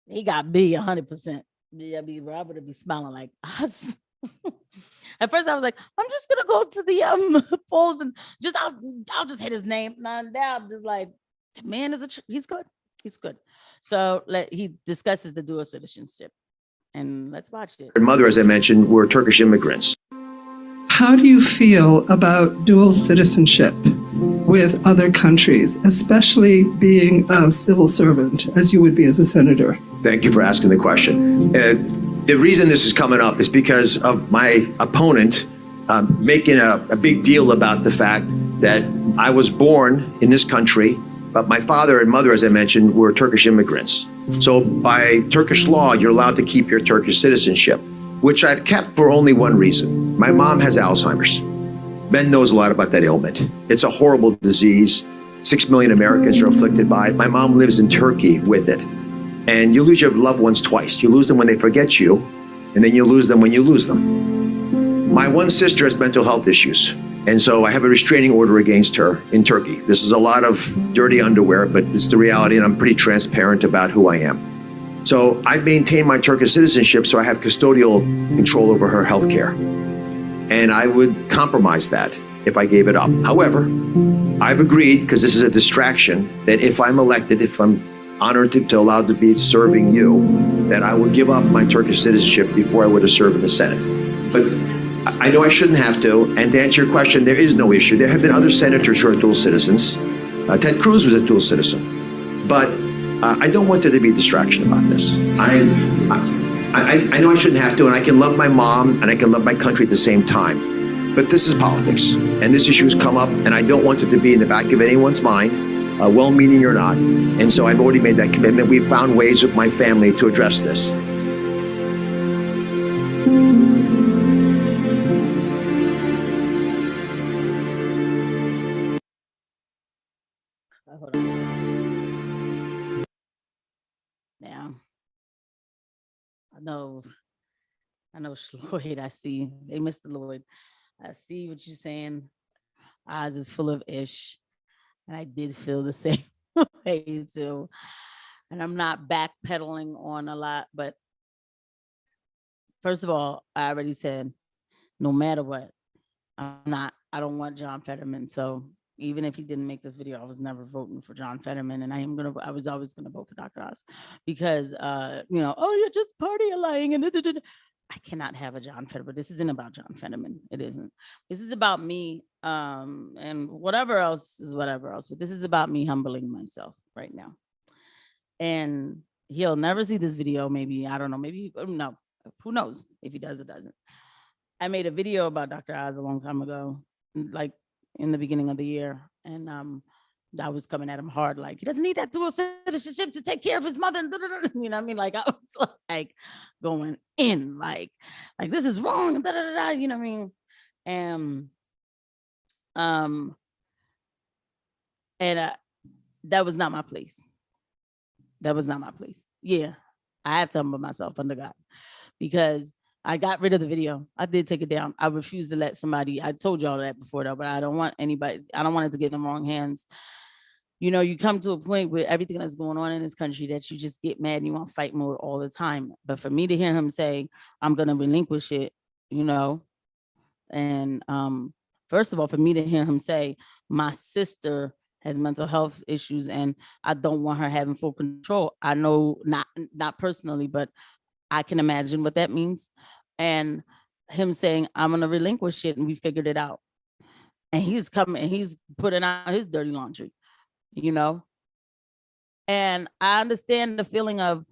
He got B 100%. Yeah, I would be smiling like us. At first, I was like, I'm just gonna go to the polls and I'll just hit his name. Now I'm just like, the man is he's good. He's good. So he discusses the dual citizenship, and let's watch it. Her mother, as I mentioned, were Turkish immigrants. How do you feel about dual citizenship with other countries, especially being a civil servant, as you would be as a senator? Thank you for asking the question. The reason this is coming up is because of my opponent making a big deal about the fact that I was born in this country, but my father and mother, as I mentioned, were Turkish immigrants. So by Turkish law, you're allowed to keep your Turkish citizenship, which I've kept for only one reason. My mom has Alzheimer's. Ben knows a lot about that ailment. It's a horrible disease. 6 million Americans are afflicted by it. My mom lives in Turkey with it. And you lose your loved ones twice. You lose them when they forget you, and then you lose them when you lose them. My one sister has mental health issues, and so I have a restraining order against her in Turkey. This is a lot of dirty underwear, but it's the reality, and I'm pretty transparent about who I am. So I maintain my Turkish citizenship so I have custodial control over her health care. And I would compromise that if I gave it up. However, I've agreed, because this is a distraction, that if I'm elected, if I'm honored to allowed to be serving you, that I will give up my Turkish citizenship before I would have served in the Senate. But I know I shouldn't have to, and to answer your question, there is no issue. There have been other senators who are dual citizens. Ted Cruz was a dual citizen. But I don't want there to be a distraction about this. I know I shouldn't have to, and I can love my mom and I can love my country at the same time. But this is politics, and this issue has come up, and I don't want it to be in the back of anyone's mind, well-meaning or not. And so I've already made that commitment. We've found ways with my family to address this. Now, I know, Lloyd. I see. Hey, Mr. Lloyd, I see what you're saying. Oz is full of ish, and I did feel the same way too. And I'm not backpedaling on a lot, but first of all, I already said, no matter what, I don't want John Fetterman. So even if he didn't make this video, I was never voting for John Fetterman, and I was always gonna vote for Dr. Oz because oh, you're just party lying and I cannot have a John Fetterman. This isn't about John Fetterman. It isn't. This is about me, and whatever else is whatever else. But this is about me humbling myself right now. And he'll never see this video. Maybe, I don't know. Maybe, no. Who knows if he does or doesn't. I made a video about Dr. Oz a long time ago, like in the beginning of the year. And I was coming at him hard, like he doesn't need that dual citizenship to take care of his mother. You know what I mean? Like I was like going in, like this is wrong. You know what I mean? And and that was not my place. That was not my place. Yeah, I have to humble myself under God because I got rid of the video. I did take it down. I refuse to let somebody. I told y'all that before though, but I don't want anybody. I don't want it to get in the wrong hands. You know, you come to a point with everything that's going on in this country that you just get mad and you want fight mode all the time. But for me to hear him say, I'm going to relinquish it, you know, and first of all, for me to hear him say, my sister has mental health issues and I don't want her having full control. I know not personally, but I can imagine what that means. And him saying, I'm going to relinquish it and we figured it out. And he's coming, he's putting out his dirty laundry. You know, and I understand the feeling of,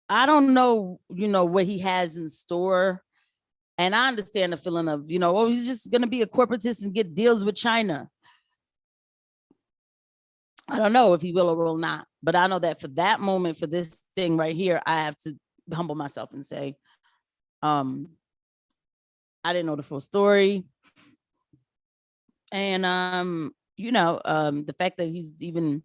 I don't know, you know, what he has in store. And I understand the feeling of, you know, oh, he's just going to be a corporatist and get deals with China. I don't know if he will or will not, but I know that for that moment, for this thing right here, I have to humble myself and say, I didn't know the full story. And, you know, the fact that he's even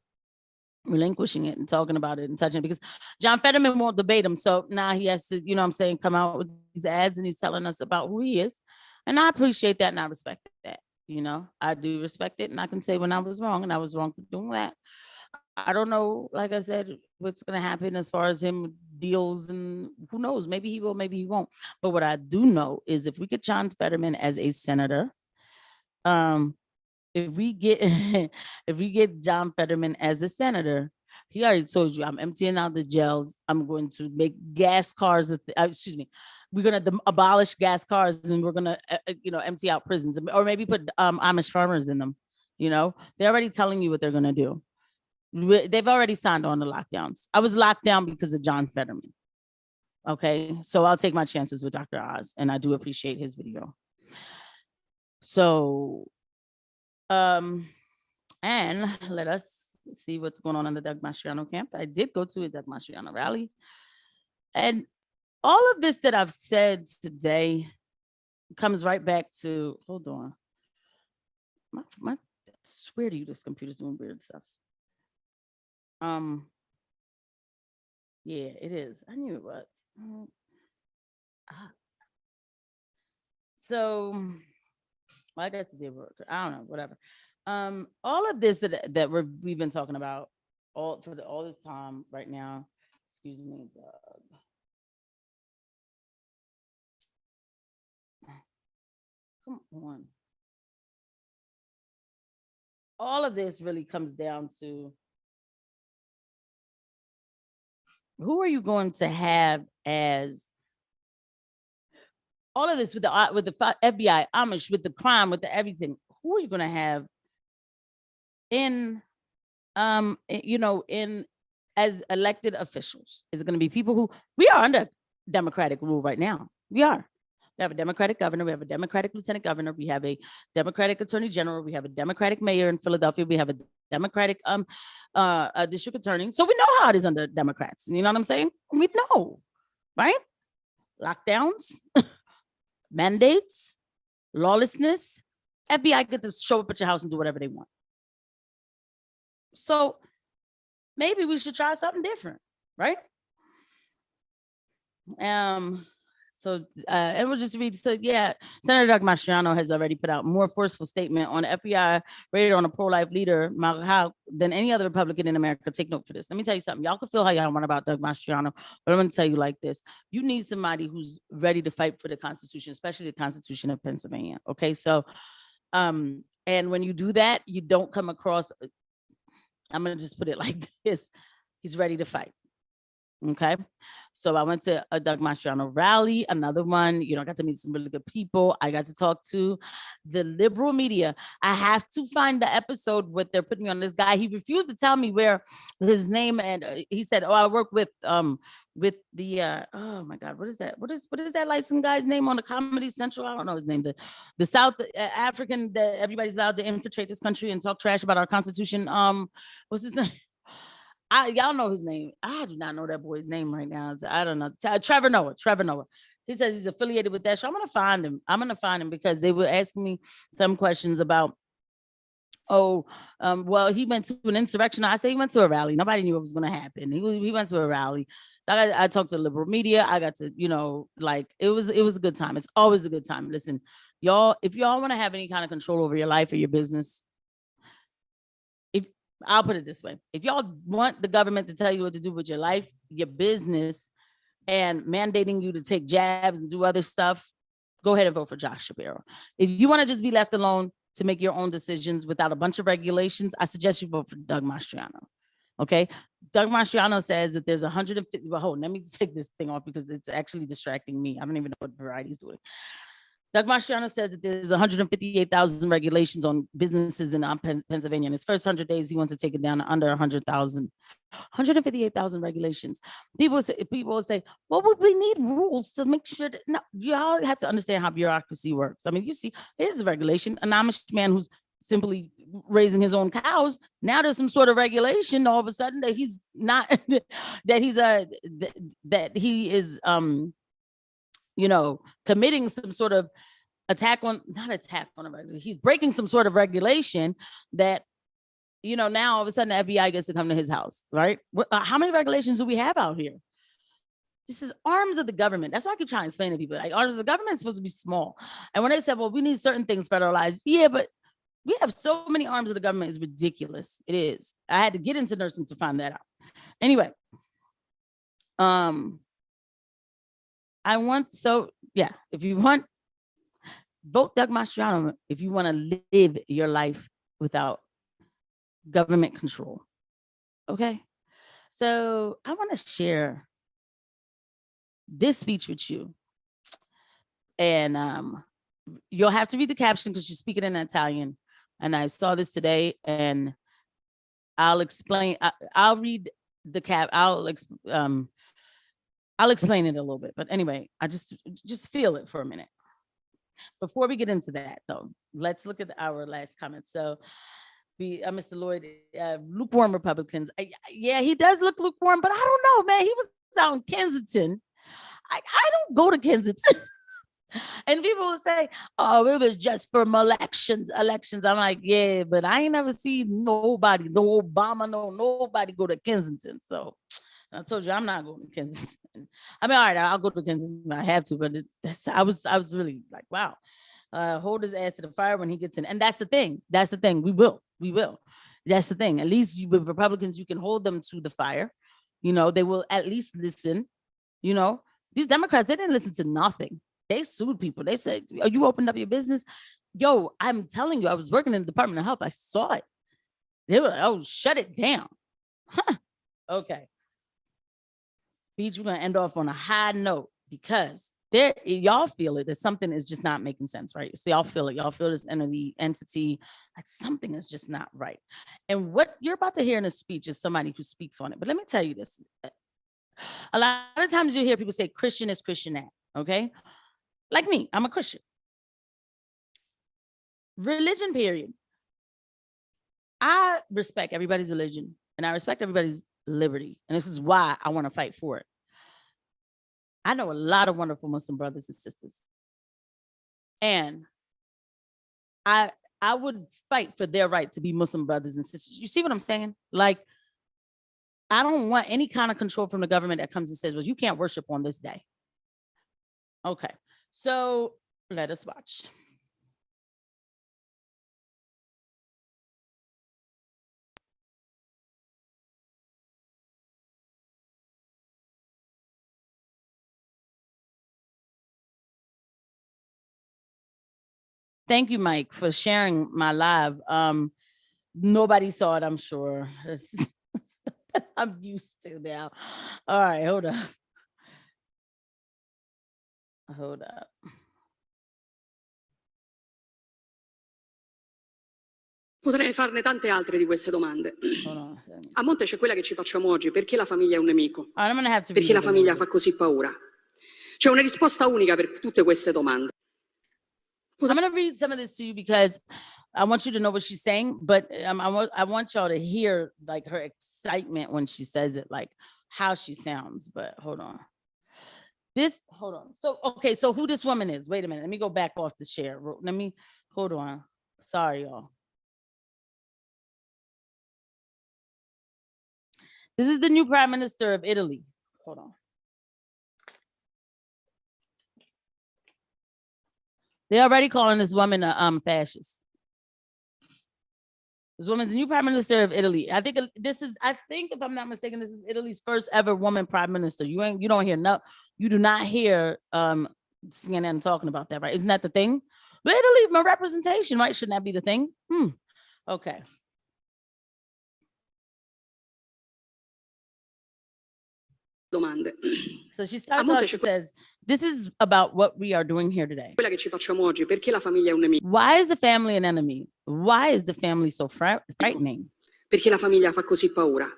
relinquishing it and talking about it and touching it, because John Fetterman won't debate him. So now he has to, you know what I'm saying, come out with these ads and he's telling us about who he is. And I appreciate that and I respect that. You know, I do respect it. And I can say when I was wrong and I was wrong for doing that. I don't know, like I said, what's going to happen as far as him deals and who knows, maybe he will, maybe he won't. But what I do know is if we get John Fetterman as a senator, if we get John Fetterman as a senator, he already told you, I'm emptying out the jails. I'm going to make gas cars. We're going to abolish gas cars and we're going to, you know, empty out prisons or maybe put Amish farmers in them. You know, they're already telling you what they're going to do. They've already signed on the lockdowns. I was locked down because of John Fetterman. Okay, so I'll take my chances with Dr. Oz, and I do appreciate his video. So, and let us see what's going on in the Doug Mastriano camp. I did go to a Doug Mastriano rally, and all of this that I've said today comes right back to, hold on. I swear to you, this computer's doing weird stuff. Yeah, it is. I knew it was. So, well, I guess it did work. I don't know, whatever. All of this that we've been talking about all this time right now. Excuse me, Doug. Come on. All of this really comes down to, who are you going to have as all of this with the FBI, Amish, with the crime, with the everything? Who are you going to have in, you know, in as elected officials? Is it going to be people who, we are under Democratic rule right now? We are. We have a Democratic governor. We have a Democratic lieutenant governor. We have a Democratic attorney general. We have a Democratic mayor in Philadelphia. We have a Democratic district attorney. So we know how it is under Democrats. You know what I'm saying? We know, right? Lockdowns, mandates, lawlessness. FBI get to show up at your house and do whatever they want. So maybe we should try something different, right? So, and we'll just read. So, yeah, Senator Doug Mastriano has already put out more forceful statement on the FBI rated on a pro-life leader than any other Republican in America. Take note for this. Let me tell you something. Y'all can feel how y'all want about Doug Mastriano, but I'm going to tell you like this. You need somebody who's ready to fight for the Constitution, especially the Constitution of Pennsylvania. Okay, so, and when you do that, you don't come across, I'm going to just put it like this. He's ready to fight. Okay, so I went to a Doug Mastriano rally, another one. You know, I got to meet some really good people. I got to talk to the liberal media. I have to find the episode what they're putting me on this guy. He refused to tell me where his name, and he said, "Oh, I work with with the oh my God, what is that? What is that licensed guy's name on the Comedy Central? I don't know his name. The South African that everybody's allowed to infiltrate this country and talk trash about our Constitution. What's his name? Y'all know his name. I do not know that boy's name right now. I don't know. Trevor Noah. Trevor Noah. He says he's affiliated with that show. I'm gonna find him. I'm gonna find him because they were asking me some questions about. Well, he went to an insurrection. I say he went to a rally. Nobody knew what was going to happen. He went to a rally. So I talked to liberal media. I got to, like it was a good time. It's always a good time. Listen, y'all, if y'all want to have any kind of control over your life or your business, I'll put it this way. If y'all want the government to tell you what to do with your life, your business, and mandating you to take jabs and do other stuff, go ahead and vote for Josh Shapiro. If you want to just be left alone to make your own decisions without a bunch of regulations, I suggest you vote for Doug Mastriano. Okay. Doug Mastriano says that there's 150. Well, hold on, let me take this thing off because it's actually distracting me. I don't even know what Variety's doing. Doug Mastriano says that there's 158,000 regulations on businesses in Pennsylvania. In his first 100 days, he wants to take it down to under 100,000. 158,000 regulations. People say, well, would we need rules to make sure that? No, y'all have to understand how bureaucracy works. I mean, you see, here's a regulation. An Amish man who's simply raising his own cows. Now there's some sort of regulation all of a sudden that he's not, that he is committing some sort of he's breaking some sort of regulation that, now all of a sudden the FBI gets to come to his house, right? How many regulations do we have out here? This is arms of the government. That's why I keep trying to explain to people, like arms of the government is supposed to be small. And when they said, well, we need certain things federalized. Yeah, but we have so many arms of the government, it's ridiculous. It is. I had to get into nursing to find that out. Anyway, if you want, vote Doug Mastriano if you want to live your life without government control. Okay. So I want to share this speech with you. And you'll have to read the caption because she's speaking in Italian. And I saw this today and I'll explain. I'll read the cap. I'll explain it a little bit. But anyway, I just feel it for a minute. Before we get into that, though, let's look at our last comment. So, Mr. Lloyd, lukewarm Republicans. Yeah, he does look lukewarm, but I don't know, man. He was out in Kensington. I don't go to Kensington. And people will say, oh, it was just for elections. I'm like, yeah, but I ain't never seen nobody, no Obama, nobody go to Kensington. So I told you I'm not going to Kensington. I mean, all right, I'll go to Kensington. I have to, but I was really like, wow. Hold his ass to the fire when he gets in. And that's the thing. We will. That's the thing. At least with Republicans, you can hold them to the fire. They will at least listen. These Democrats, they didn't listen to nothing. They sued people. They said, oh, you opened up your business. Yo, I'm telling you, I was working in the Department of Health. I saw it. They were like, oh, shut it down. Huh. Okay. Speech, we're going to end off on a high note because y'all feel it that something is just not making sense, right? So y'all feel it. Y'all feel this entity, like something is just not right. And what you're about to hear in a speech is somebody who speaks on it. But let me tell you this. A lot of times you hear people say Christian is Christianette, okay? Like me, I'm a Christian. Religion, period. I respect everybody's religion and I respect everybody's liberty. And this is why I want to fight for it. I know a lot of wonderful Muslim brothers and sisters. And I would fight for their right to be Muslim brothers and sisters. You see what I'm saying? Like, I don't want any kind of control from the government that comes and says, well, you can't worship on this day. Okay, so let us watch. Thank you, Mike, for sharing my live. Nobody saw it, I'm sure. I'm used to now. All right, hold up. Potrei farne tante altre di queste domande. Hold on a second. A monte c'è quella che ci facciamo oggi: perché la famiglia è un nemico? All right, I'm gonna have to Perché read la it in famiglia fa order. così paura? C'è una risposta unica per tutte queste domande. I'm gonna read some of this to you because I want you to know what she's saying, but I want y'all to hear like her excitement when she says it, like how she sounds. But hold on. Hold on. So, okay, so who this woman is? Wait a minute. Let me go back off the share. Hold on. Sorry, y'all. This is the new Prime Minister of Italy. Hold on. They're already calling this woman a fascist. This woman's the new Prime Minister of Italy. I think if I'm not mistaken, this is Italy's first ever woman Prime Minister. You do not hear CNN talking about that, right? Isn't that the thing? But Italy, my representation, right? Shouldn't that be the thing? Okay. Domande. So she starts off, she says, this is about what we are doing here today. Quella che ci facciamo oggi: perché la famiglia è un nemico? Why is the family an enemy? Why is the family so frightening? Perché la famiglia fa così paura?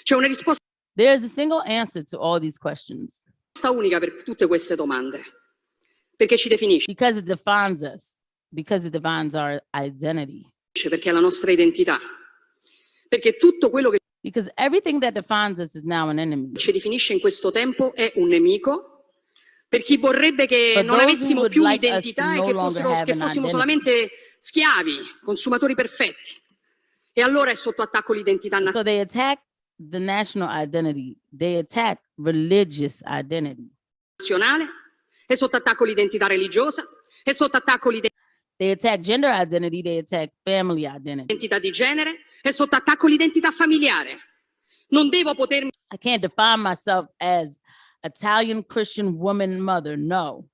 C'è una risposta There's a single answer to all these questions. unica per tutte queste domande. Perché ci definisce. Because it defines us. Because it defines our identity. Perché è la nostra identità. Perché tutto quello che Because everything that defines us is now an enemy. ci definisce in questo tempo è un nemico. Per chi vorrebbe che non avessimo più un'identità e che fossimo solamente schiavi, consumatori perfetti. E allora è sotto attacco l'identità nazionale. So they attack the national identity. They attack religious identity. È sotto attacco l'identità religiosa, è sotto attacco They attack gender identity, they attack family identity. l'identità di genere, è sotto attacco l'identità familiare. Non devo potermi I can't define myself as Italian Christian woman mother. No.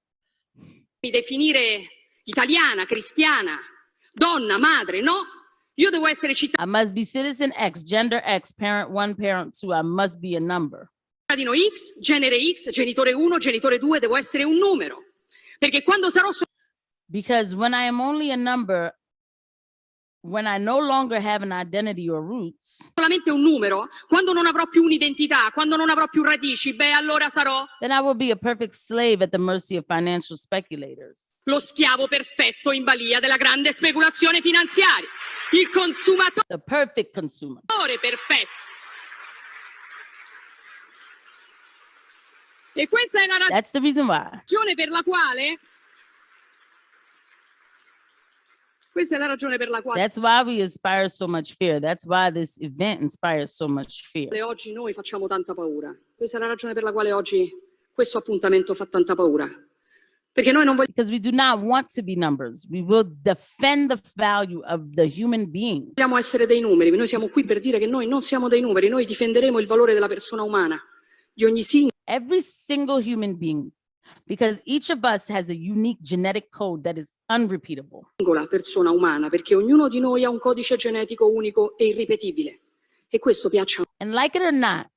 definire italiana, cristiana, donna, madre, no. Io devo essere I must be citizen X, gender X, parent 1, parent 2. I must be a number. cittadino X, genere X, genitore 1, genitore 2, devo essere un numero. Perché quando sarò Because when I am only a number, when I no longer have an identity or roots, solamente un numero, quando non avrò più un'identità, quando non avrò più radici, allora sarò then I will be a perfect slave at the mercy of financial speculators. lo schiavo perfetto in balia della grande speculazione finanziaria. Il consumatore The perfect consumer. perfetto. E questa è la That's the reason why. ragione per la quale That's why we inspire so much fear. That's why this event inspires so much fear. oggi noi facciamo tanta paura. Questa è la ragione per la quale oggi questo appuntamento fa tanta paura. Perché noi non vogliamo Because we do not want to be numbers. We will defend the value of the human being. essere dei numeri. Noi siamo qui per dire che noi non siamo dei numeri. Noi difenderemo il valore della persona umana, di ogni singolo. Every single human being, because each of us has a unique genetic code that is unrepeatable. Persona umana, perché ognuno di noi ha un codice genetico unico e irripetibile. E questo piaccia. And like it or not,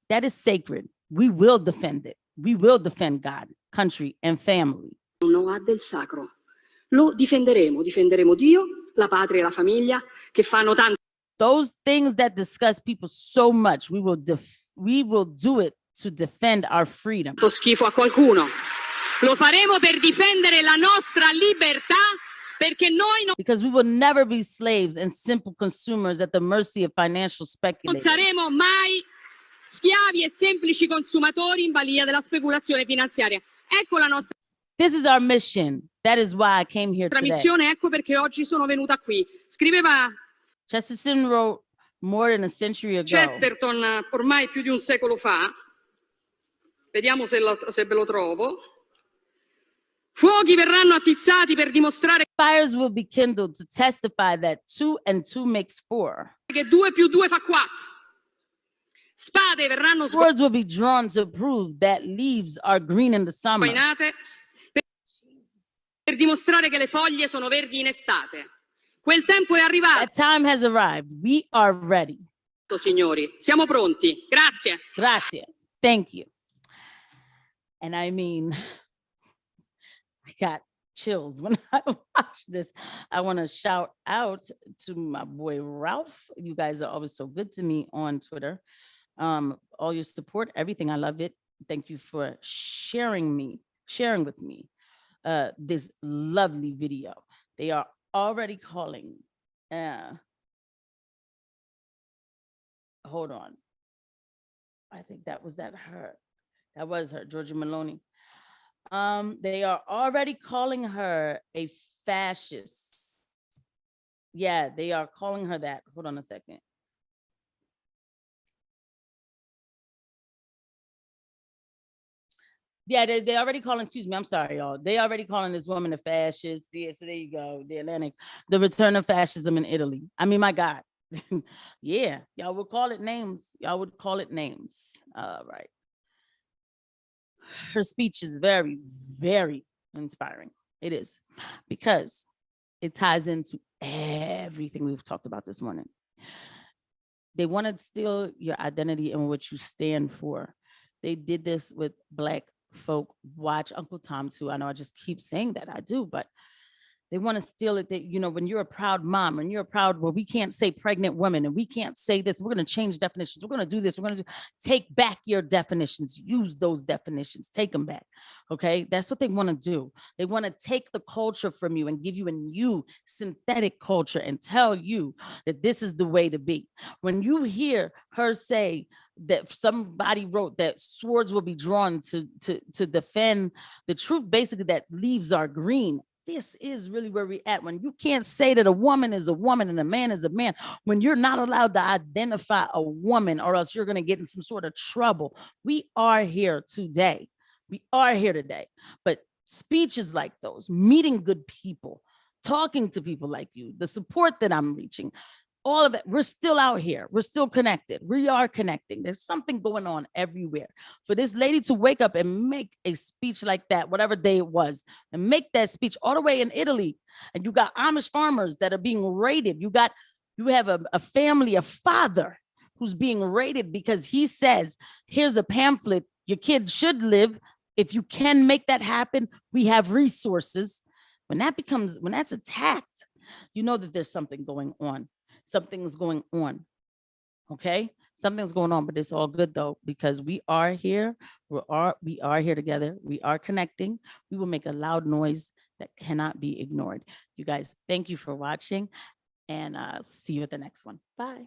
that is sacred. We will defend it. We will defend God, country, and family. Non ha del sacro. Lo difenderemo. Difenderemo Dio, la patria e la famiglia, che fanno tanto. Those things that disgust people so much, we will do it to defend our freedom. Schifo a qualcuno. Lo faremo per difendere la nostra libertà, perché noi non Because we will never be slaves and simple consumers at the mercy of financial speculators. saremo mai schiavi e semplici consumatori in balia della speculazione finanziaria. Ecco la nostra This is our mission. That is why I came here today. missione, ecco perché oggi sono venuta qui. Scriveva Chesterton wrote more than a century ago. Chesterton ormai più di un secolo fa. Vediamo se ve lo trovo. Fuochi verranno attizzati per dimostrare Fires will be kindled to testify that 2 and 2 makes 4. che 2 più 2 fa 4. Spade verranno Swords will be drawn to prove that leaves are green in the summer. sguainate per dimostrare che le foglie sono verdi in estate. Quel tempo è arrivato, That time has arrived. We are ready. signori. Siamo pronti. Grazie. Grazie. Thank you. And I mean, I got chills when I watched watch this. I want to shout out to my boy Ralph. You guys are always so good to me on Twitter. All your support, everything. I love it. Thank you for sharing with me this lovely video. They are already calling. Hold on. I think that was her. That was her, Georgia Maloney. They are already calling her a fascist. Yeah, they are calling her that. Hold on a second. Yeah, they already calling, excuse me, I'm sorry, y'all. They already calling this woman a fascist. Yeah, so there you go, the Atlantic, the return of fascism in Italy. I mean, my God. Yeah, y'all would call it names. Y'all would call it names. All right. Her speech is very, very inspiring. It is, because it ties into everything we've talked about this morning. They want to steal your identity and what you stand for. They did this with Black folk. Watch Uncle Tom too. I know I just keep saying that, I do, but they want to steal it. That, you know, when you're a proud mom and you're a proud, well, we can't say pregnant women and we can't say this. We're going to change definitions. We're going to do this. We're going to take back your definitions. Use those definitions. Take them back. Okay. That's what they want to do. They want to take the culture from you and give you a new synthetic culture and tell you that this is the way to be. When you hear her say that somebody wrote that swords will be drawn to defend the truth, basically that leaves are green. This is really where we're at. When you can't say that a woman is a woman and a man is a man, when you're not allowed to identify a woman, or else you're going to get in some sort of trouble. We are here today. We are here today. But speeches like those, meeting good people, talking to people like you, the support that I'm reaching, all of it, we're still out here. We're still connected. We are connecting. There's something going on everywhere. For this lady to wake up and make a speech like that, whatever day it was, and make that speech all the way in Italy, and you got Amish farmers that are being raided. You have a family, a father who's being raided because he says, here's a pamphlet, your kid should live. If you can make that happen, we have resources. When that's attacked, you know that there's something going on. Something's going on. Okay, something's going on, but it's all good though, because we are here. We are here together. We are connecting. We will make a loud noise that cannot be ignored. You guys, thank you for watching, and see you at the next one. Bye.